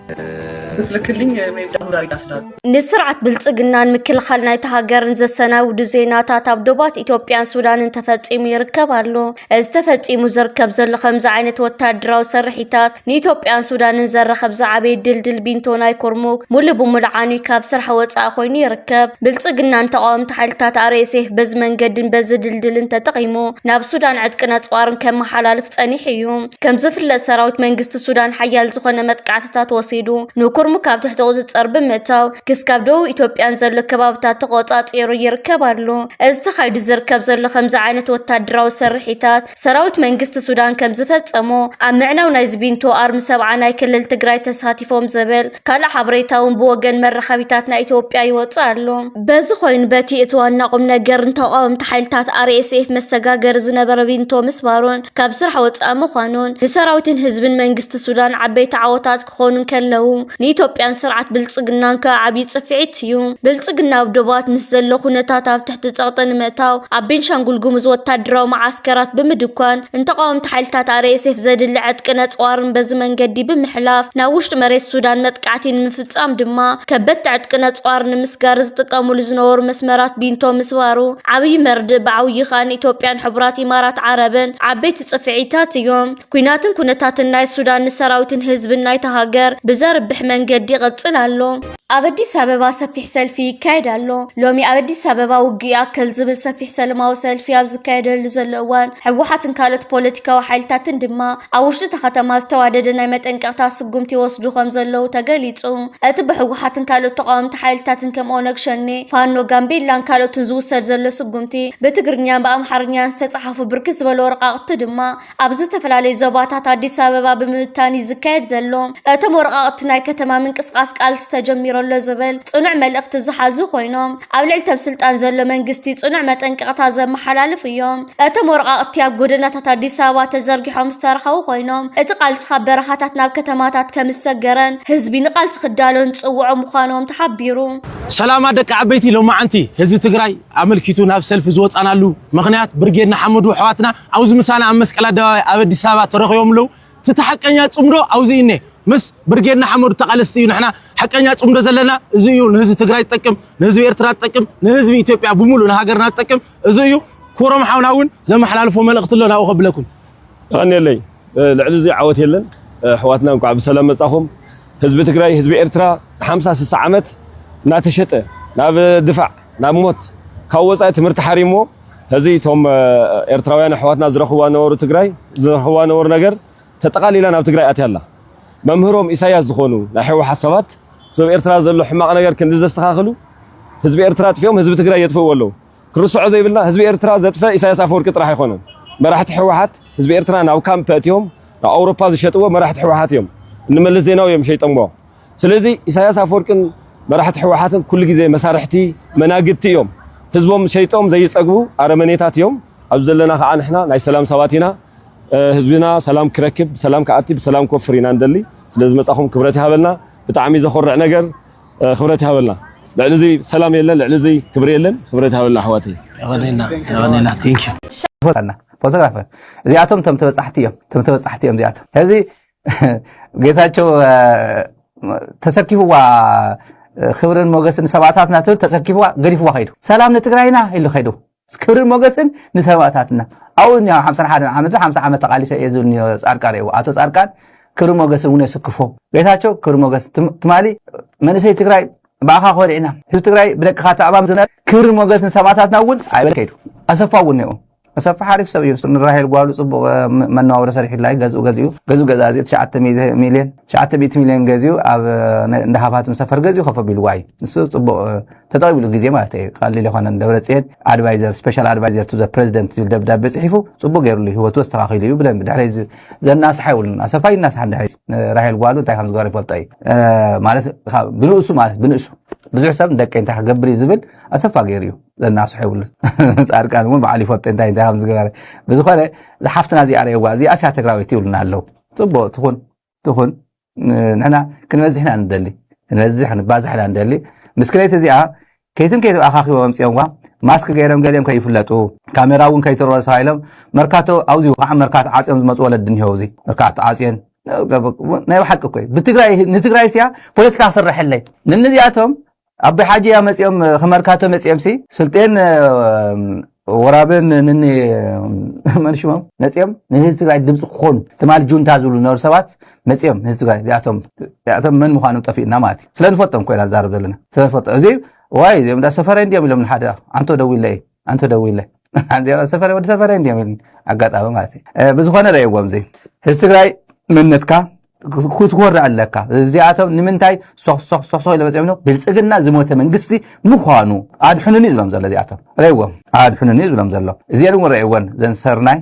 ትልክልኝ ሜዳኑ ዳሪጋ ስላል ንስርዓት ብልጽግናን ምክልኻል ናይታ ሃገርን ዘሰናውዱ ዜናታት ኣብ ዶባት ኢትዮጵያን ሱዳንን ተፈጺሙ ይርከብ ኣሎ። እዚ ተፈጺሙ ዝርከብ ዘሎ ከምዚ ዓይነት ወታደራዊ ሰራሒታት ንኢትዮጵያን ሱዳንን ዘረኸብ ዝዓበየ ድልድል ቢንቶ ናይ ኩርሙክ ሙሉእ ብሙሉእ ዓንዩ ካብ ስራሕ ወፃኢ ኮይኑ ይርከብ። ብልጽግናን ተቃወምቲ ሓይልታት RSF በዚ መንገድን በዚ ድልድልን ተጠቂሙ ናብ ሱዳን ዕጥቂ ነፅዋርን ከመሓላልፍ ፀኒሕ እዩ። ከም ዝፍለጥ ሰራዊት መንግስቲ ሱዳን ሓያል ዝኾነ መጥቃዕትታት ወሲዱ ንኩርሙክ ካብ ትሕቲ ቁፅፅር ብምእታው ክስካብ ደቡብ ኢትዮጵያን ዘሎ ከባብታት ተቆፃፂሩ ይርከብ ኣሎ። እዚ ተኻይዱ ዝርከብ ዘሎ ከምዚ ዓይነት ወታደራዊ ሰራሒታት ሰራዊት መንግስቲ ሱዳን ከም ዝፈፀሞ ኣብ ምዕናው ናይ ዝቢንቶ ኣርሚ 70 ናይ ክልል ትግራይ ተሳቲፎም ዘብል ካልእ ሓበሬታ እውን ብወገን መራኸቢታት ናይ ኢትዮጵያ ይወፅእ ኣሎ። በዚ ኮይኑ በቲ እቲ ዋና ቁም ነገርን ተቃወምቲ ሓይልታት RSF መሰጋገሪ ዝነበረ ቢንቶ ምስባሮን ካብ ስራሕ ወፃኢ ምዃኑን ንሰራዊትን ህዝብን መንግስቲ ሱዳን ዓበይቲ ዓወታት ክኾኑ ከለው ንኢትዮጵያን ስርዓት ብልጽግናን ከዓብይ ጽፍዒት እዩ። ብልጽግና ኣብ ዶባት ምስ ዘሎ ኩነታት ኣብ ትሕቲ ጸቕጢ ንምእታው ኣብ ቤንሻንጉል ጉሙዝ ወታደራዊ ማዓስከራት ብምድኳን እንተቃወምቲ ሓይልታት RSF ዘድሊ ዕጥቂ ነፅዋርን በዚ መንገዲ ብምሕላፍ ናብ ውሽጢ መሬት ሱዳን መጥቃዕቲ ንምፍጻም ድማ ከበድቲ ዕጥቂ ነፅዋር ንምስጋር ዝጥቀሙሉ ዝነበሩ መስመራት ቢንቶ ምስባሩ ዓብይ መርድእ ብዓብይ ከዓ ንኢትዮጵያን ሕቡራት ኢማራት ዓረብን ዓበይቲ ጽፍዒታት እዮም። ኩናትን ኩነታትን ናይ ሱዳን ንሰራዊትን ህዝብን ናይታ ሃገር ብዘርብሕ መንገዲ ይቕፅል ኣሎ። ኣብ ኣዲስ ኣበባ ሰፊሕ ሰልፊ ይካየድ ኣሎ። ሎሚ ኣብ ኣዲስ ኣበባ ውግእ ይኣክል ዝብል ሰፊሕ ሰላማዊ ሰልፊ ኣብ ዝካየደሉ ዘሎ እዋን ሕወሓትን ካልኦት ፖለቲካዊ ሓይልታትን ድማ ኣብ ውሽጢ እታ ከተማ ዝተዋደደ ናይ መጠንቀቕታ ስጉምቲ ይወስዱ ከም ዘለዉ ተገሊጹ። እቲ ብሕወሓትን ካልኦት ተቃወምቲ ሓይልታትን ከም ኦነግ ሸኔ፣ ፋኖ፣ ጋምቤላን ካልኦትን ዝውሰድ ዘሎ ስጉምቲ ብትግርኛን ብኣምሓርኛን ዝተጻሓፉ ብርክት ዝበሉ ወረቓቕቲ ድማ ኣብ ዝተፈላለዩ ዞባታት ኣዲስ ኣበባ ብምብታን ዝካየድ ዘሎ። እቶም ወረቓቕቲ ናይ ከተማ ምንቅስቃስ ቃልሲ ተጀሚሩ ለዘበል ጽኑዕ መልእኽቲ ዝሓዙ ኮይኖም ኣብ ልዕሊ ተብ ስልጣን ዘሎ መንግስቲ ጽኑዕ መጠንቀቕታ ዘመሓላልፍ እዮም። እቶም ወረቓቕቲ ኣብ ጎደናታት ኣዲስ ኣበባ ተዘርጊሖም ዝተረኸቡ ኮይኖም እቲ ቃልሲ ካብ በረኻታት ናብ ከተማታት ከም ዝሰገረን ህዝቢ ንቃልሲ ክዳሎን ዝፅውዑ ምዃኖም ተሓቢሩ። ሰላማ ደቂ ዓበይቲ ሎማዓንቲ ህዝቢ ትግራይ ኣመልኪቱ ናብ ሰልፊ ዝወፃናሉ ምክንያት ብርጌድና ሓመዱ ኣሕዋትና ኣብዚ ምሳና ኣብ መስቀል ኣደባባይ ኣብ ኣዲስ ኣበባ ተረኺቦም ኣለው። እቲ ሓቀኛ ጽምዶ ኣብዚ እኔ ምስ ብርጌድና ሓመዱ ተቃለስቲ እዩ። ንሕና ሓቀኛ ጽምዶ ዘለና እዚ እዩ። ንህዝቢ ትግራይ ዝጠቅም፣ ንህዝቢ ኤርትራ ዝጠቅም፣ ንህዝቢ ኢትዮጵያ ብሙሉእ ንሃገርና ዝጠቅም እዚ እዩ። ክብሮም ሓውና እውን ዘመሓላልፎ መልእኽቲ ኣሎ ናብኡ ከብለኩም ቀኒለይ ልዕሊ እዚ ዓወት የለን ኣሕዋትና እንኳዕ ብሰላም መጻኹም። ህዝቢ ትግራይ ህዝቢ ኤርትራ 50-60 ዓመት እናተሸጠ ናብ ድፋዕ ናብ ሞት ካብ ወፃኢ ትምህርቲ ሓሪሞ ሕዚ እቶም ኤርትራውያን ኣሕዋትና ዝረኽብዋ ነበሩ ትግራይ ዝረኽብዋ ነበሩ ነገር ተጠቃሊላ ናብ ትግራይ ኣትያላ። መምህሮም ኢሳያስ ዝኾኑ ናይ ሕወሓት ሰባት ሰብ ኤርትራ ዘሎ ሕማቕ ነገር ክንዲ ዘስተኻኽሉ ህዝቢ ኤርትራ ጥፊኦም ህዝቢ ትግራይ የጥፍእዎ ኣለዉ። ክርስዑ ዘይብልና ህዝቢ ኤርትራ ዘጥፈ ኢሳያስ ኣፈወርቂ ጥራሕ ኣይኮነን። መራሕቲ ሕወሓት ህዝቢ ኤርትራ ናብ ካምፕ ኣትዮም ናብ ኣውሮፓ ዝሸጥዎ መራሕቲ ሕወሓት እዮም። እንመለስ ዜናው እዮም ሸይጠሞ ስለዚህ ኢሳያስ አፈወርቅን መራሕቲ ሕወሓትን ኩሉ ግዜ መሳርሕቲ መናግቲ እዮም ህዝቦም ሸይጦም ዘይጸግቡ አረመኔታት እዮም ኣብ ዘለና ከዓ ንሕና ናይ ሰላም ሰባት ኢና ህዝብና ሰላም ክረክብ ሰላም ከኣቲ ብሰላም ኮፍር ኢና እንደሊ ስለዚ መጻኹም ክብረት ይሃበልና ብጣዕሚ ዘኹርዕ ነገር ክብረት ይሃበልና ልዕሊ እዚ ሰላም የለን ልዕሊ እዚ ክብሪ የለን ክብረት ይሃበልና ኣሕዋተይ يغنينا ثانك يو ፎቶግራፍ እዚኣቶም ተመጻሕቲ እዮም እዚኣቶም እዚ ጌታቸው ተሰኪፉዋ ክብርን ሞገስን ሰባታትና ተሰኪፉዋ ገሪፉዋ ኸይዱ ሰላም ንትግራይና ኢሉ ኸይዱ ክብርን ሞገስን ንሰባታትና አውን ያ 51 ዓመት 50 ዓመት ተቃሊሰ የዙን ጻድቃን እዩ አቶ ጻድቃን ክብርን ሞገስን ውን ይስክፎ ጌታቸው ክብርን ሞገስ ትማሊ መንሰይ ትግራይ ባኻ ኾሪዕና ህዝብ ትግራይ ብደቅኻ ተኣባም ዝነበረ ክብርን ሞገስን ሰባታትና ውን ኣይበልከይዱ አሰፋውን ነው أصف حارف سوي نراهي القوالو صبغ من نور سريح الله جزء جزازي 900 مليون 900 مليون جزء أب نهافات مسافر جزء خف بالواي صبغ تطيب له جزء ما تي قال لي لخوان الدولة سيد advisor special advisor to the president يبدأ بسحفه صبغ غير اللي هو توستراخي لي يبدأ بدحلي زي الناس حاول أصفاي الناس عندها راهي القوالو تاي خمس قاري فلطاي مالت بنوسو مالت بنوسو بزح سب دك أنت حجبري زبل أصفا غيريو الناس حاول صار كان مو بعلي فلط أنت هم زغار بزخله زحفتنا زي على وازي أشياء تقراويتي ولنا له صبو تخون نحنا كنا نزحنا ندلي نزحنا بازحنا ندلي مسكليت زيها كيتم أخاخي ومسيوم ماسك غيرهم قالهم كيفلتو كاميراون كيتروس هايلم مركاتو أوزي مركات عاصم مسؤول الدنيا وزي مركات عاصين نايو حق كوي بتقراي سيا بوليتيكا صرح لي ننذياتهم أبي حاجة يا مسيوم خمركاتو مسيوم سي سلطين ورابن نني منشوم مسيوم نهز تقراي دمس خون تمال جون تازولو نور سوات مسيوم نهز تقراي ياتهم من مخانو طفينا ماتي سلان فوتهم كويلا زارب دلنا سلان فوت ازي واي زي مدا سفرين ديام لهم الحدا انتو دوي لي عندي سفر ود سفرين ديام اغاطابه ماتي بزخونه رايوم زي هز تقراي منتكا كوتكور عليك زياتهم نمنتاي صح لبصيمنو بالصقنا زموته منغستي مخانو عاد حنوني زلم زله زياتهم رايوم عاد حنوني زلم زله زيادو رايوم زن سرناي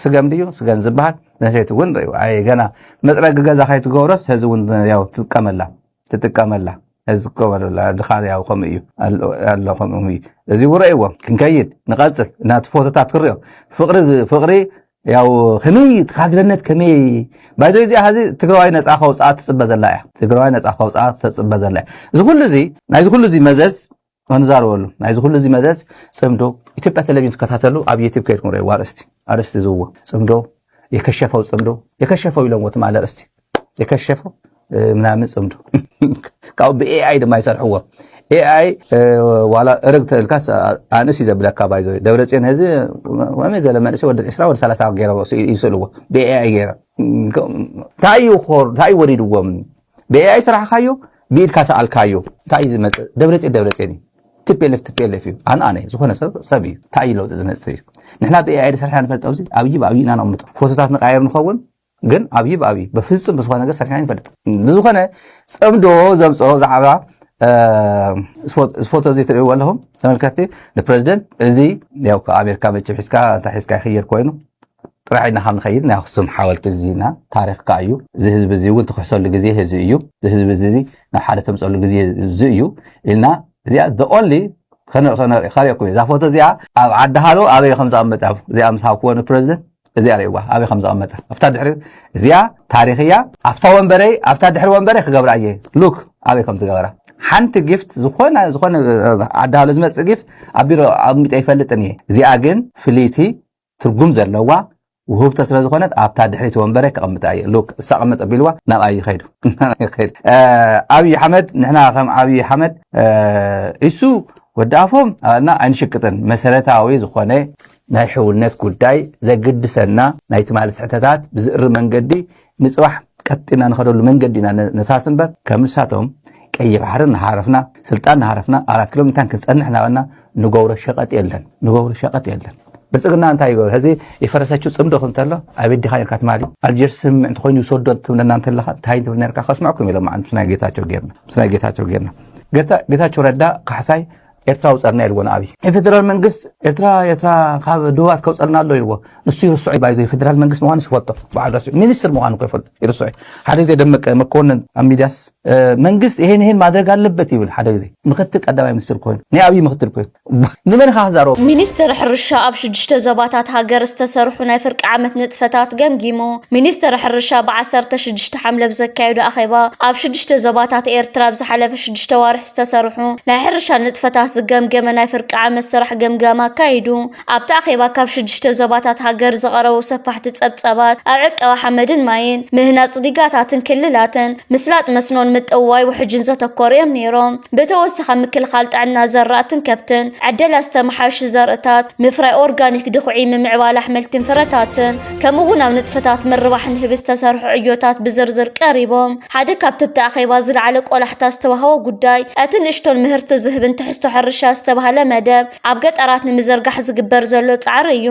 سغم ديو سغن زبحات نسيت ون رايو اي غنا مصرق غزا خايت غورس هزون ياو تتقملا هزكوبلا دخال ياو خميو الله خميو زي رايوم كنكيد نقصل نات فوتات كريو فقري ያው ከመይ ተኻድለነት ከመይ ባይዶ እዚ ሐዚ ትግራዋይ ነፃ ኸውፃት ተጽበዘላ ያ ትግራዋይ ነፃ ኸውፃት ተጽበዘላ እዚ ሁሉ እዚ ናይ እዚ ሁሉ እዚ መዘዝ ወንዛርወሉ ናይ እዚ ሁሉ እዚ መዘዝ ጽምዶ ኢትዮጵያ ቴሌቪዥን ተከታተሉ ኣብ ዩቲዩብ ከይትኩም ሪኡ አርስቲ ዝውዎ ጽምዶ የከሸፈው ኢሎም ወት ማለት አርስቲ የከሸፈው ምናምን ጽምዶ ካው በኤአይ ድማ ይሰርሕዎ ኤአይ ዋላ እርግተ ልካስ አንስ ይዘብለካ ባይዞ ደብረጽዮን ህዚ ወመ ዘለመንሰ ወደ 20 ወደ 30 ገረው ይስልዎ በኤአይ ገረ ታዩ ወሪድዎም በኤአይ ስራሕካዮ ቢልካስ አልካዮ ታይ ዝመጽ ደብረጽዮን ትፔለፍ አነ ዝኾነ ሰብ እዩ ታይ ለውጥ ዝመጽ እዩ ንሕና በኤአይ ስራሕና ንፈልጠው እዚ ኣብይና ነው ምጥ ፎቶታት ንቃየር ንኸውን ግን ኣብይ በፍጹም በዝኾነ ነገር ስራሕና ንፈልጥ ዝኾነ ጽምዶ ዘምጾ ዛዕባ ፎቶ زي تريوا لهم تملكتي البريزيدنت ازي ياو كاميركا بتشي حسكا يخير كوينو طلعنا خام نخيد ناخصم حاولت زينا تاريخ كايو زي حزب زي وانت خصول لغزي هزيو زي حزب زي نا حاله تمصول لغزي زيو إلنا زي ذا اونلي خنا كوي ذا فوتو زي عدهالو ابي 5 عمت زي امسا كون بريزيدنت زي ريوا ابي 5 عمت افتا دحر زي تاريخيا افتا ونبري افتا دحر ونبري خغبر ايه لوك ابي كم تغبره حنت جفت زخونه عدهالو زمص جفت ابيرو اميت يفلطني زيا ግን ፍሊቲ ትርጉም ዘለዋ وهبت سبا زخونت ابتا دحريت ونبرك قمطاي لوك سقمط بيلوا ناب اي خيد ابي احمد نحنا خم ابي احمد اسو ودافهم انا انشقطن مسرتاوي زخونه ናይ ሕውነት ጉዳይ ዘግድሰና ናይ ትማል ስሕተታት ብዝር መንገዲ ንጽባሕ ቀጥና ንኸደሉ መንገዲና ነሳስንበር ከምሳቶም ቀይ ባህርን ሓረፍና ስልጣን ሓረፍና 4 ኪሎ ሜትር ክንጸንሕናና ንጎውረ ሸቀጥ የለን ብጽግና እንታይ ይገር ህዚ ይፈረሰችው ጽምዶኹም ተሎ አብዲ ኻይርካ ትማሊ አልጀርስ ምንት ኮይኑ ሶዶት ትብለና እንተለኻ ታይ ትብለናርካ ከስማዕኩም ኢሎም አንቱ ናይ ጌታቸው ጌርና ጌታቸው ረዳ ካሕሳይ ኤርትራ ውፀርና ይልወና አብይ የፌደራል መንግስት ኤርትራ ካብ ድባት ከውፀልና ኣሎ ይልዎ ንሱ ይርስዑ ባይዞ የፌደራል መንግስት መሆን ይፈቶ ባዕዳሱ ሚኒስትር መሆን እኮ ይፈቶ ይርስዑ ሓደ ጊዜ ደመቀ መኮንን አሚዲያስ መንግስት ይሄን ማድረግ አለበት ይብል ሓደ ጊዜ ምክትል ቀዳማይ ሚኒስትር ኮይኑ ናይ አብይ ምክትል ኮይኑ ንመን ካዛሮ ሚኒስትር ሕርሻ ኣብ 6 ዞባታት ሃገር ዝተሰርሑ ናይ ፍርቂ ዓመት ንጥፈታት ገምጊሙ ሚኒስትር ሕርሻ ብ16 ሓምለ ዘካየዱ ኣኼባ ኣብ 6 ዞባታት ኤርትራ ብዝሓለፈ 6 ዋርሕ ዝተሰርሑ ናይ ሕርሻ ንጥፈታት ዝገምገመ ናይ ፍርቂ ዓመት ስራሕ ገምጋማ አካይዱ ኣብታ ኣኼባ ካብ 6 ዞባታት ሃገር ዝቐረቡ ሰፋሕቲ ጸብጸባት ኣብ ዕቀባ ሓመድን ማይን ምህናፅ ዲጋታትን ክልላትን ምስላጥ መስኖን ምጥዋይ ውሕጅን ዘተኮሩ እዮም ነይሮም በተወሰኸ ምክልኻል ጥዕና ዘራእትን ከብትን ዕደላ ዝተመሓየሹ ዘርእታት ምፍራይ ኦርጋኒክ ድኹዒ ምምዕባል ኣሕምልትን ፍረታትን ከምኡውን ኣብ ንጥፈታት ምርባሕን ህብስ ተሰርሑ ዕዮታት ብዝርዝር ቀሪቦም ሓደ ካብቲ ኣብቲ ኣኼባ ዝለዓለ ቆላሕታ ዝተዋህቦ ጉዳይ እቲ ንእሽቶን ምህርቲ ዝህብን ትሕዝቶ ሕርሻ ዝተባህለ መደብ ኣብ ገጠራት ንምዝርጋሕ ዝግበር ዘሎ ፃዕሪ እዩ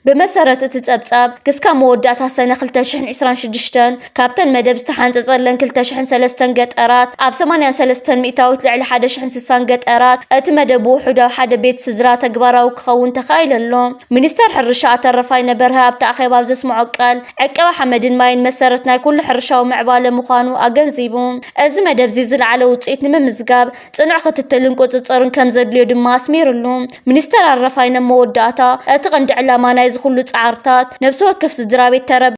ብመሰረት እቲ ጸብጻብ ክስካብ መወዳእታ ሰነ 2026 ካብተን መደብ ዝተሓንፀፀለን 2003 ገጠራት ኣብ 83 ሚእታዊት ልዕሊ 160 ገጠራት እቲ መደብ ውሑዳዊ ሓደ ቤት ስድራ ተግባራዊ ክኸውን ተኻኢለሎ ሚኒስተር ሕርሻ ኣተረፋይ ነበርሃ ኣብቲ ኣኼባ ዘስምዖ ቃል ዕቀባ ሓመድን ማይን መሰረት ናይ ኩሉ ሕርሻዊ ምዕባለ ምዃኑ ኣገንዚቡ እዚ መደብ ዝለዓለ ውፅኢት ንምምዝጋብ ጽኑዕ ክትትልን ቁፅፅርን ከም ዘድልዮ ድማ ኣስሚሩሉ ሚኒስተር ኣረፋይ መወዳእታ እቲ ቀንዲ ዕላማ ናይ ዝኹሉ ጻዕርታት ነፍሲ ወከፍ ስድራ ቤት ተረብ